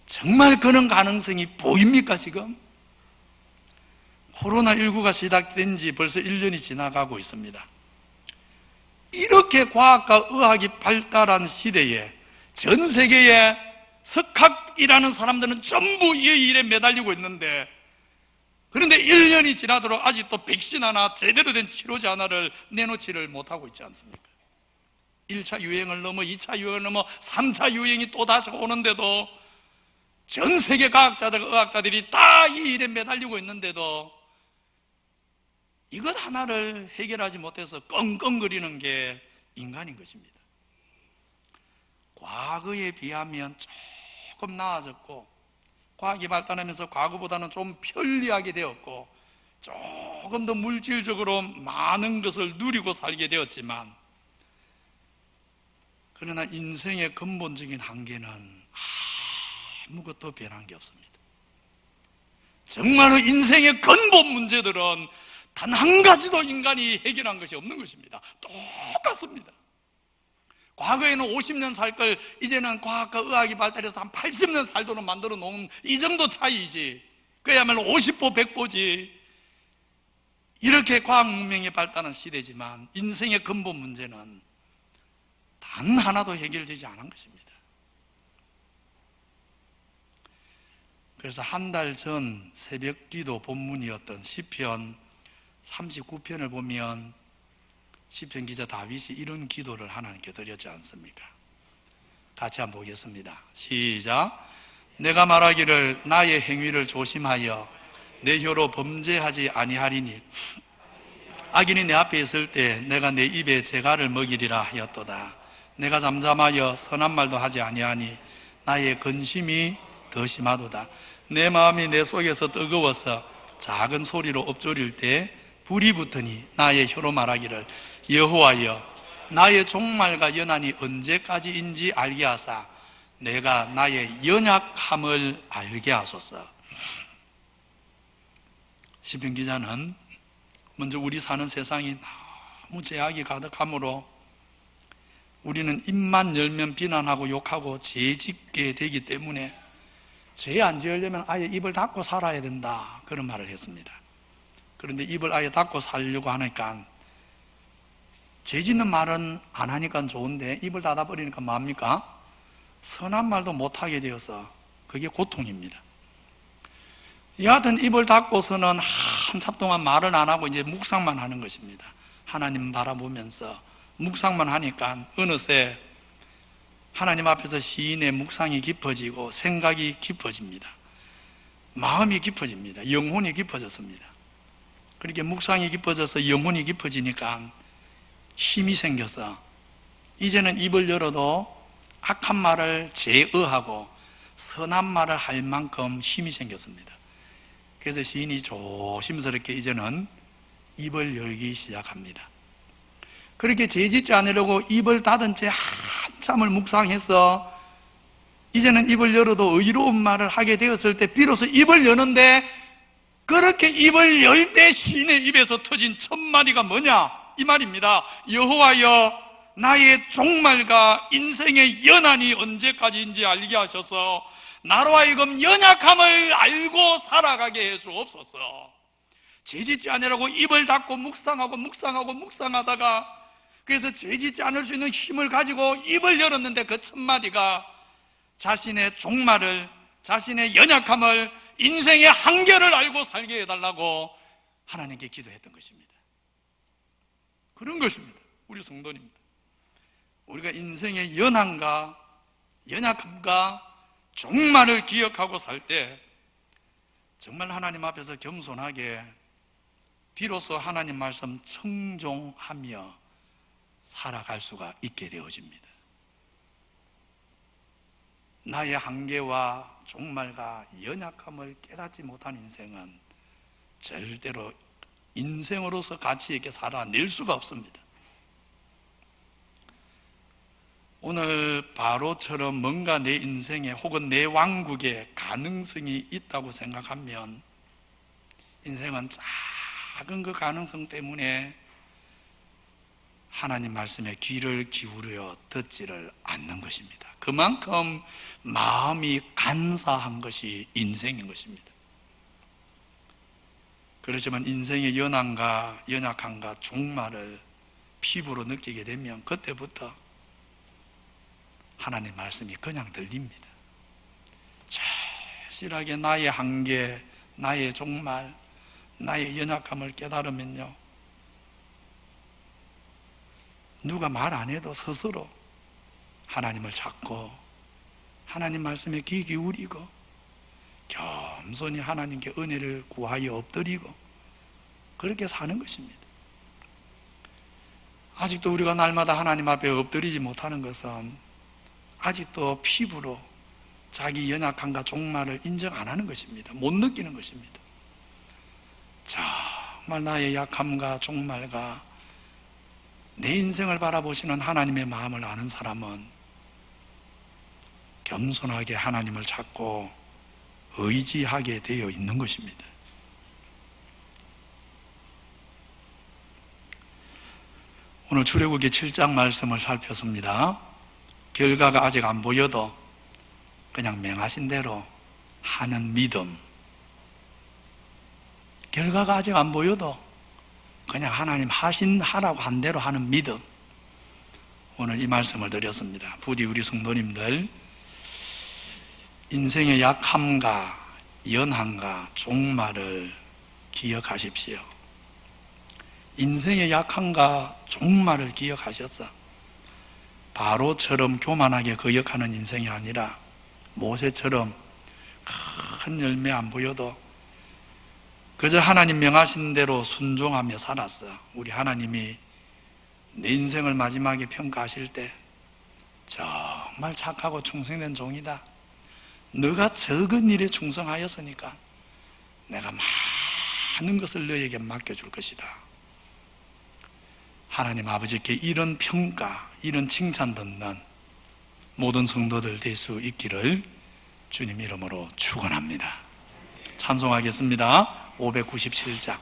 정말 그런 가능성이 보입니까 지금? 코로나19가 시작된 지 벌써 1년이 지나가고 있습니다. 이렇게 과학과 의학이 발달한 시대에 전 세계에 석학이라는 사람들은 전부 이 일에 매달리고 있는데, 그런데 1년이 지나도록 아직도 백신 하나, 제대로 된 치료제 하나를 내놓지를 못하고 있지 않습니까? 1차 유행을 넘어 2차 유행을 넘어 3차 유행이 또 다시 오는데도 전 세계 과학자들, 의학자들이 다 이 일에 매달리고 있는데도 이것 하나를 해결하지 못해서 끙끙거리는 게 인간인 것입니다. 과거에 비하면 조금 나아졌고, 과학이 발달하면서 과거보다는 좀 편리하게 되었고, 조금 더 물질적으로 많은 것을 누리고 살게 되었지만, 그러나 인생의 근본적인 한계는 아무것도 변한 게 없습니다. 정말로 인생의 근본 문제들은 단 한 가지도 인간이 해결한 것이 없는 것입니다. 똑같습니다. 과거에는 50년 살 걸 이제는 과학과 의학이 발달해서 한 80년 살도록 만들어 놓은 이 정도 차이지. 그야말로 50보 100보지. 이렇게 과학 문명이 발달한 시대지만 인생의 근본 문제는 단 하나도 해결되지 않은 것입니다. 그래서 한 달 전 새벽 기도 본문이었던 시편 39편을 보면 시편 기자 다윗이 이런 기도를 하나님께 드렸지 않습니까? 같이 한번 보겠습니다. 시작. 내가 말하기를 나의 행위를 조심하여 내 혀로 범죄하지 아니하리니 악인이 내 앞에 있을 때 내가 내 입에 재갈을 먹이리라 하였도다. 내가 잠잠하여 선한 말도 하지 아니하니 나의 근심이 더 심하도다. 내 마음이 내 속에서 뜨거워서 작은 소리로 엎조릴 때 불이 붙으니 나의 혀로 말하기를 여호와여 나의 종말과 연한이 언제까지인지 알게 하사 내가 나의 연약함을 알게 하소서. 시편 기자는 먼저 우리 사는 세상이 너무 죄악이 가득하므로 우리는 입만 열면 비난하고 욕하고 죄짓게 되기 때문에 죄 안 지으려면 아예 입을 닫고 살아야 된다, 그런 말을 했습니다. 그런데 입을 아예 닫고 살려고 하니까 죄 짓는 말은 안 하니까 좋은데 입을 닫아버리니까 뭡니까? 선한 말도 못하게 되어서 그게 고통입니다. 여하튼 입을 닫고서는 한참 동안 말을 안 하고 이제 묵상만 하는 것입니다. 하나님 바라보면서 묵상만 하니까 어느새 하나님 앞에서 시인의 묵상이 깊어지고 생각이 깊어집니다. 마음이 깊어집니다. 영혼이 깊어졌습니다. 그렇게 묵상이 깊어져서 영혼이 깊어지니까 힘이 생겨서 이제는 입을 열어도 악한 말을 제어하고 선한 말을 할 만큼 힘이 생겼습니다. 그래서 시인이 조심스럽게 이제는 입을 열기 시작합니다. 그렇게 죄짓지 않으려고 입을 닫은 채 한참을 묵상해서 이제는 입을 열어도 의로운 말을 하게 되었을 때 비로소 입을 여는데, 그렇게 입을 열 때 시인의 입에서 터진 첫 마디가 뭐냐? 이 말입니다. 여호와여 나의 종말과 인생의 연한이 언제까지인지 알게 하셔서 나로 하여금 연약함을 알고 살아가게 해 주옵소서. 죄짓지 않으라고 입을 닫고 묵상하다가 그래서 죄짓지 않을 수 있는 힘을 가지고 입을 열었는데 그 첫 마디가 자신의 종말을, 자신의 연약함을, 인생의 한계를 알고 살게 해달라고 하나님께 기도했던 것입니다. 그런 것입니다. 우리 성도님들, 우리가 인생의 연한과 연약함과 종말을 기억하고 살 때 정말 하나님 앞에서 겸손하게 비로소 하나님 말씀 청종하며 살아갈 수가 있게 되어집니다. 나의 한계와 종말과 연약함을 깨닫지 못한 인생은 절대로 인생으로서 가치 있게 살아낼 수가 없습니다. 오늘 바로처럼 뭔가 내 인생에 혹은 내 왕국에 가능성이 있다고 생각하면 인생은 작은 그 가능성 때문에 하나님 말씀에 귀를 기울여 듣지를 않는 것입니다. 그만큼 마음이 간사한 것이 인생인 것입니다. 그렇지만 인생의 연한과 연약함과 종말을 피부로 느끼게 되면 그때부터 하나님 말씀이 그냥 들립니다. 절실하게 나의 한계, 나의 종말, 나의 연약함을 깨달으면요, 누가 말 안 해도 스스로 하나님을 찾고 하나님 말씀에 귀 기울이고 겸손히 하나님께 은혜를 구하여 엎드리고 그렇게 사는 것입니다. 아직도 우리가 날마다 하나님 앞에 엎드리지 못하는 것은 아직도 피부로 자기 연약함과 종말을 인정 안 하는 것입니다. 못 느끼는 것입니다. 정말 나의 약함과 종말과 내 인생을 바라보시는 하나님의 마음을 아는 사람은 겸손하게 하나님을 찾고 의지하게 되어 있는 것입니다. 오늘 출애굽기 7장 말씀을 살폈습니다. 결과가 아직 안 보여도 그냥 명하신 대로 하는 믿음, 결과가 아직 안 보여도 그냥 하나님 하라고 한 대로 하는 믿음, 오늘 이 말씀을 드렸습니다. 부디 우리 성도님들 인생의 약함과 연함과 종말을 기억하십시오. 인생의 약함과 종말을 기억하셔서 바로처럼 교만하게 거역하는 인생이 아니라 모세처럼 큰 열매 안 보여도 그저 하나님 명하신 대로 순종하며 살았어. 우리 하나님이 내 인생을 마지막에 평가하실 때 정말 착하고 충성된 종이다, 너가 적은 일에 충성하였으니까 내가 많은 것을 너에게 맡겨줄 것이다. 하나님 아버지께 이런 평가, 이런 칭찬 듣는 모든 성도들 될 수 있기를 주님 이름으로 축원합니다. 찬송하겠습니다. 597장.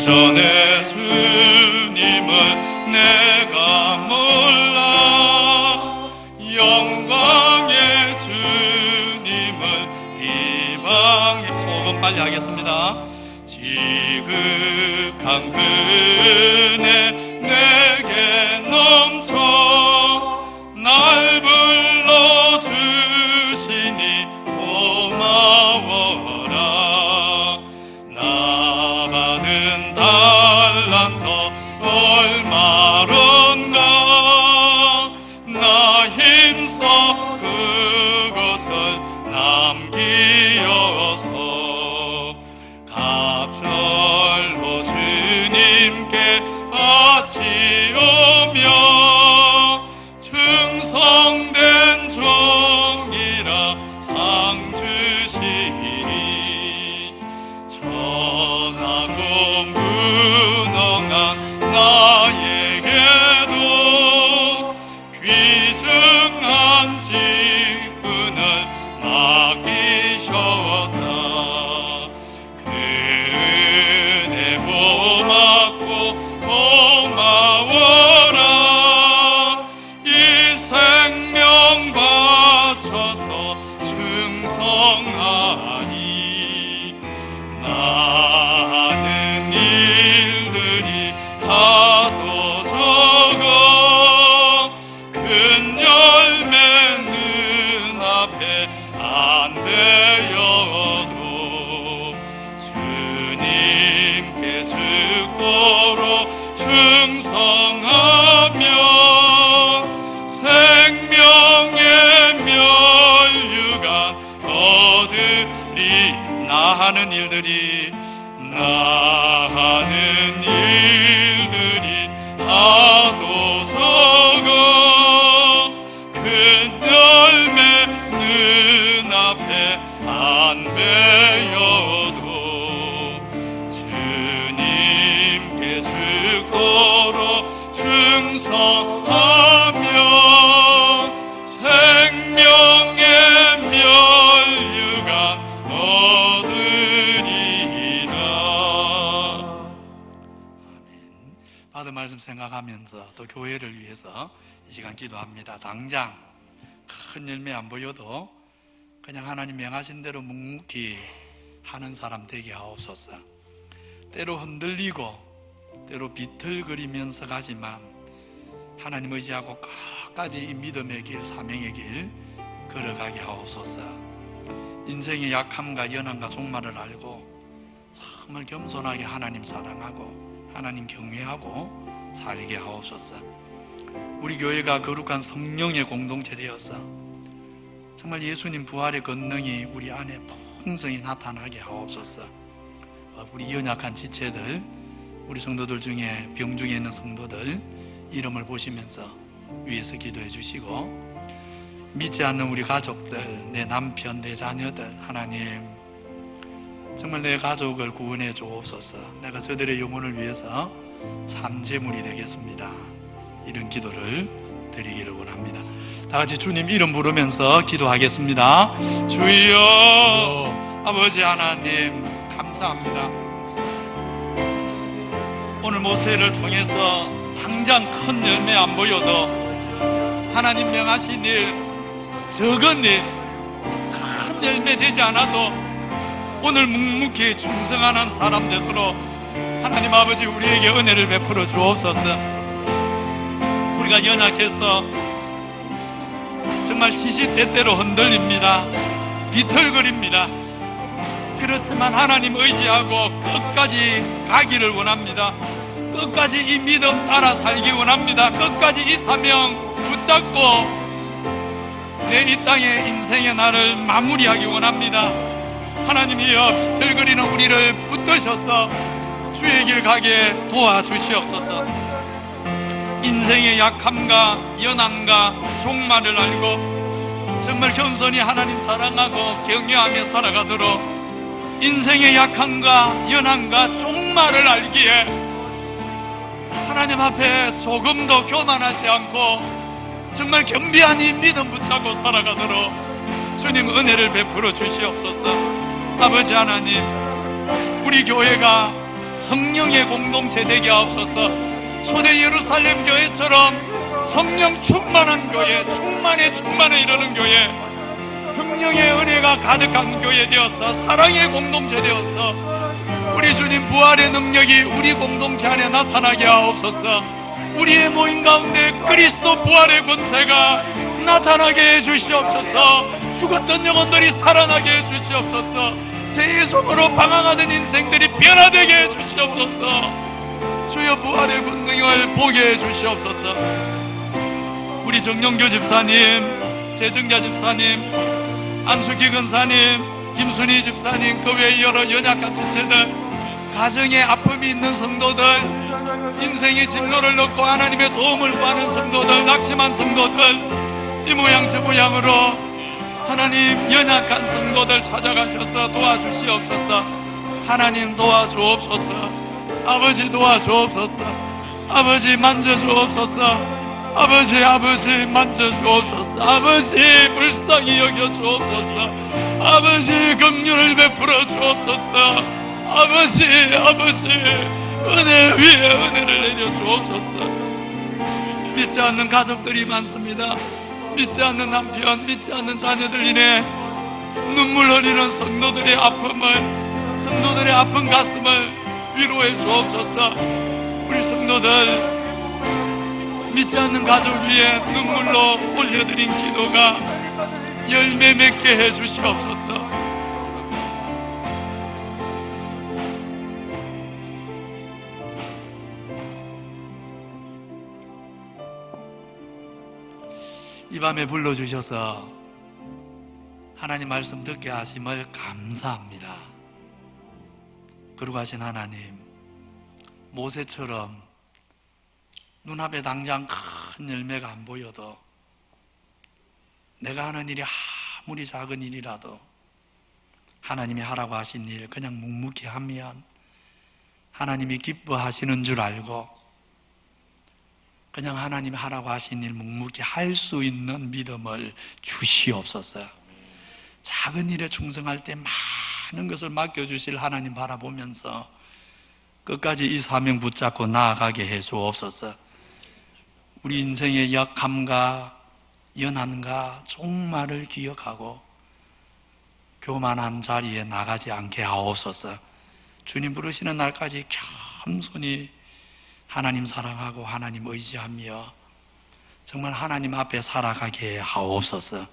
이전에 주님을 내가 몰라 영광의 주님을 비방해. 조금 빨리 하겠습니다. 지극한 그네 내게 넘쳐 날 불러주시니 고마워라. 나 받은 달란터 얼마론가 나 힘써 그것을 남기어서 갑절로 주님께 바치오며 충성된 종이라 상 주시리. 천하고 무능한 나에게도 귀중한 직분을 맡기셨다. 그 은혜 고맙고 고마워라. 이 생명 바쳐서 충성하니 많은 일들이 하도 적어 큰 열매 눈앞에 안 되어도 주님께 죽도록 충성하며 생명의 면류관 얻으리. 나 하는 일들이 하도 적어 큰 열매 눈앞에 안 되어도 주님께 죽도록 충성하며 생명의 면류관 얻으리라. 아멘. 받은 말씀 생각하면서 또 교회를 위해서 이 시간 기도합니다. 당장 큰 열매 안 보여도 그냥 하나님 명하신 대로 묵묵히 하는 사람 되게 하옵소서. 때로 흔들리고 때로 비틀거리면서 가지만 하나님 의지하고 끝까지 이 믿음의 길, 사명의 길 걸어가게 하옵소서. 인생의 약함과 연함과 종말을 알고 정말 겸손하게 하나님 사랑하고 하나님 경외하고 살게 하옵소서. 우리 교회가 거룩한 성령의 공동체 되어서 정말 예수님 부활의 권능이 우리 안에 풍성히 나타나게 하옵소서. 우리 연약한 지체들, 우리 성도들 중에 병 중에 있는 성도들 이름을 보시면서 위에서 기도해 주시고, 믿지 않는 우리 가족들, 내 남편, 내 자녀들 하나님 정말 내 가족을 구원해 주옵소서. 내가 저들의 영혼을 위해서 참 제물이 되겠습니다. 이런 기도를 드리기를 원합니다. 다 같이 주님 이름 부르면서 기도하겠습니다. 주여, 아버지 하나님 감사합니다. 오늘 모세를 통해서 당장 큰 열매 안 보여도 하나님 명하신 일, 적은 일, 큰 열매 되지 않아도 오늘 묵묵히 충성하는 사람 되도록 하나님 아버지 우리에게 은혜를 베풀어 주옵소서. 우리가 연약해서 정말 시시때때로 흔들립니다. 비틀거립니다. 그렇지만 하나님 의지하고 끝까지 가기를 원합니다. 끝까지 이 믿음 따라 살기 원합니다. 끝까지 이 사명 붙잡고 내 이 땅의 인생의 날을 마무리하기 원합니다. 하나님이여, 비틀거리는 우리를 붙드셔서 주의 길 가게 도와주시옵소서. 인생의 약함과 연함과 종말을 알고 정말 겸손히 하나님 사랑하고 경외하며 살아가도록 인생의 약함과 연함과 종말을 알기에 하나님 앞에 조금도 교만하지 않고 정말 겸비한 이 믿음 붙잡고 살아가도록 주님 은혜를 베풀어 주시옵소서. 아버지 하나님, 우리 교회가 성령의 공동체 되게 하옵소서. 초대 예루살렘 교회처럼 성령 충만한 교회, 충만에 이르는 교회, 성령의 은혜가 가득한 교회 되어서 사랑의 공동체 되어서 우리 주님 부활의 능력이 우리 공동체 안에 나타나게 하옵소서. 우리의 모임 가운데 그리스도 부활의 권세가 나타나게 해주시옵소서. 죽었던 영혼들이 살아나게 해주시옵소서. 죄의 손으로 방황하던 인생들이 변화되게 해주시옵소서. 주여 부활의 권능을 보게 해주시옵소서. 우리 정영교 집사님, 재정자 집사님, 안수기 근사님, 김순희 집사님, 그 외 여러 연약한 지체들, 가정에 아픔이 있는 성도들, 인생의 진로를 넣고 하나님의 도움을 구하는 성도들, 낙심한 성도들, 이 모양 저 모양으로 하나님 연약한 성도들 찾아가셔서 도와주시옵소서. 하나님 도와주옵소서. 아버지 도와주옵소서. 아버지 만져주옵소서. 아버지 만져주옵소서. 아버지 불쌍히 여겨주옵소서. 아버지 긍휼을 베풀어 주옵소서. 아버지 은혜 위에 은혜를 내려 주옵소서. 믿지 않는 가족들이 많습니다. 믿지 않는 남편, 믿지 않는 자녀들 인해 눈물 흘리는 성도들의 아픔을, 성도들의 아픈 가슴을 위로해 주옵소서. 우리 성도들 믿지 않는 가족 위에 눈물로 올려드린 기도가 열매 맺게 해 주시옵소서. 이 밤에 불러주셔서 하나님 말씀 듣게 하심을 감사합니다. 거룩하신 하나님, 모세처럼 눈앞에 당장 큰 열매가 안 보여도 내가 하는 일이 아무리 작은 일이라도 하나님이 하라고 하신 일 그냥 묵묵히 하면 하나님이 기뻐하시는 줄 알고 그냥 하나님이 하라고 하신 일 묵묵히 할 수 있는 믿음을 주시옵소서. 작은 일에 충성할 때 많은 것을 맡겨주실 하나님 바라보면서 끝까지 이 사명 붙잡고 나아가게 해 주옵소서. 우리 인생의 약함과 연한과 종말을 기억하고 교만한 자리에 나가지 않게 하옵소서. 주님 부르시는 날까지 겸손히 하나님 사랑하고 하나님 의지하며 정말 하나님 앞에 살아가게 하옵소서.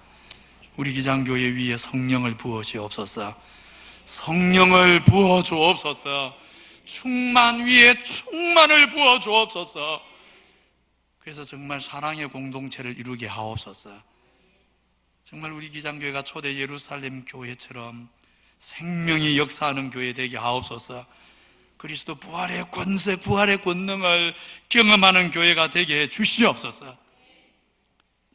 우리 기장교회 위에 성령을 부어주옵소서. 성령을 부어주옵소서. 충만 위에 충만을 부어주옵소서. 그래서 정말 사랑의 공동체를 이루게 하옵소서. 정말 우리 기장교회가 초대 예루살렘 교회처럼 생명이 역사하는 교회 되게 하옵소서. 그리스도 부활의 권세, 부활의 권능을 경험하는 교회가 되게 해 주시옵소서.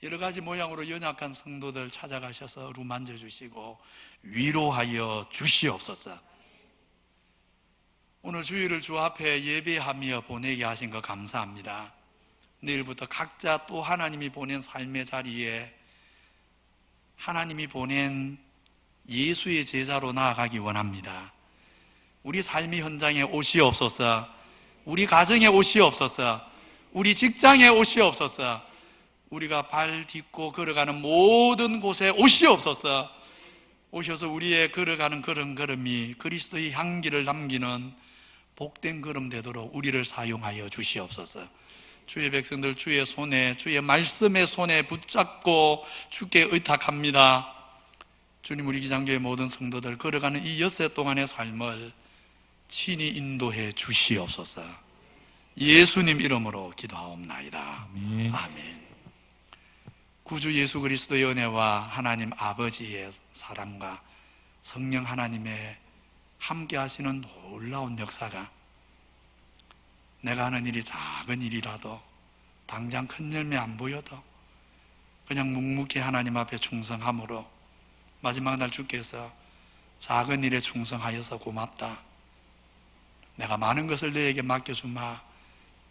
여러 가지 모양으로 연약한 성도들 찾아가셔서 어루만져 주시고 위로하여 주시옵소서. 오늘 주일을 주 앞에 예배하며 보내게 하신 거 감사합니다. 내일부터 각자 또 하나님이 보낸 삶의 자리에 하나님이 보낸 예수의 제자로 나아가기 원합니다. 우리 삶의 현장에 오시옵소서. 우리 가정에 오시옵소서. 우리 직장에 오시옵소서. 우리가 발 딛고 걸어가는 모든 곳에 오시옵소서. 오셔서 우리의 걸어가는 그런 걸음이 그리스도의 향기를 남기는 복된 걸음 되도록 우리를 사용하여 주시옵소서. 주의 백성들 주의 손에, 주의 말씀의 손에 붙잡고 주께 의탁합니다. 주님, 우리 기장교회 모든 성도들 걸어가는 이 엿새 동안의 삶을 친히 인도해 주시옵소서. 예수님 이름으로 기도하옵나이다. 아멘. 구주 예수 그리스도의 은혜와 하나님 아버지의 사랑과 성령 하나님의 함께 하시는 놀라운 역사가 내가 하는 일이 작은 일이라도 당장 큰 열매 안 보여도 그냥 묵묵히 하나님 앞에 충성함으로 마지막 날 주께서 작은 일에 충성하여서 고맙다, 내가 많은 것을 너에게 맡겨주마,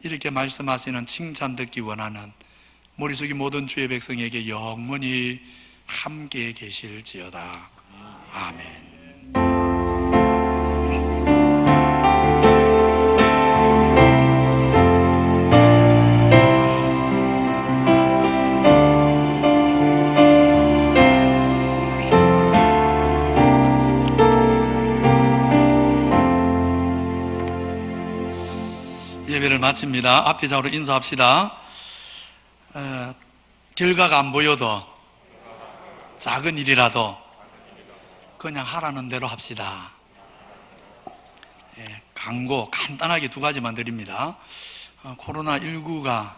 이렇게 말씀하시는 칭찬 듣기 원하는 머릿속이 모든 주의 백성에게 영원히 함께 계실지어다. 아멘. 예배를 마칩니다. 앞뒤좌우로 인사합시다. 결과가 안 보여도 작은 일이라도 그냥 하라는 대로 합시다. 광고 간단하게 두 가지만 드립니다. 코로나19가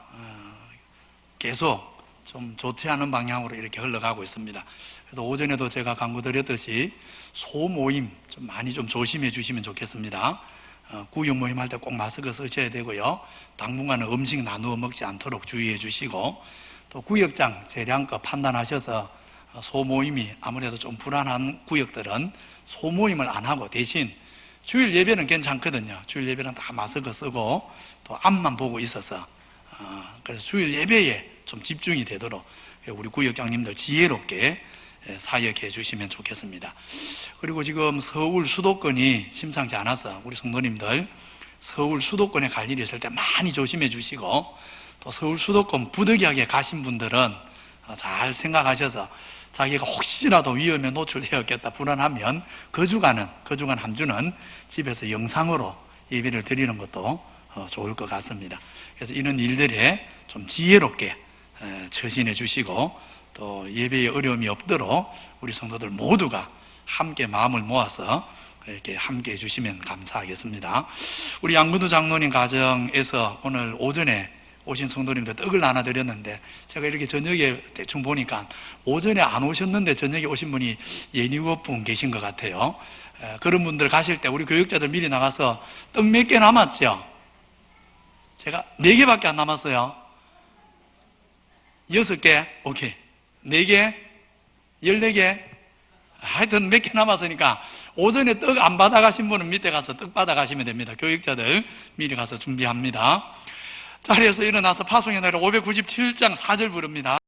계속 좀 좋지 않은 방향으로 이렇게 흘러가고 있습니다. 그래서 오전에도 제가 광고 드렸듯이 소모임 좀 많이 좀 조심해 주시면 좋겠습니다. 구역 모임 할 때 꼭 마스크 쓰셔야 되고요. 당분간은 음식 나누어 먹지 않도록 주의해 주시고, 또 구역장 재량껏 판단하셔서 소모임이 아무래도 좀 불안한 구역들은 소모임을 안 하고 대신 주일 예배는 괜찮거든요. 주일 예배는 다 마스크 쓰고 또 앞만 보고 있어서 그래서 주일 예배에 좀 집중이 되도록 우리 구역장님들 지혜롭게 사역해 주시면 좋겠습니다. 그리고 지금 서울 수도권이 심상치 않아서 우리 성도님들 서울 수도권에 갈 일이 있을 때 많이 조심해 주시고, 또 서울 수도권 부득이하게 가신 분들은 잘 생각하셔서 자기가 혹시라도 위험에 노출되었겠다 불안하면 그 주간 한 주는 집에서 영상으로 예배를 드리는 것도 좋을 것 같습니다. 그래서 이런 일들에 좀 지혜롭게 처신해 주시고, 또 예배에 어려움이 없도록 우리 성도들 모두가 함께 마음을 모아서 이렇게 함께 해주시면 감사하겠습니다. 우리 양근우 장로님 가정에서 오늘 오전에 오신 성도님들 떡을 나눠드렸는데, 제가 이렇게 저녁에 대충 보니까 오전에 안 오셨는데 저녁에 오신 분이 예니업 분 계신 것 같아요. 그런 분들 가실 때 우리 교육자들 미리 나가서 떡 몇 개 남았죠? 제가 4개밖에 안 남았어요. 6개? 오케이. 4개? 14개? 하여튼 몇 개 남았으니까 오전에 떡 안 받아가신 분은 밑에 가서 떡 받아가시면 됩니다. 교육자들 미리 가서 준비합니다. 자리에서 일어나서 파송의 노래 597장 4절 부릅니다.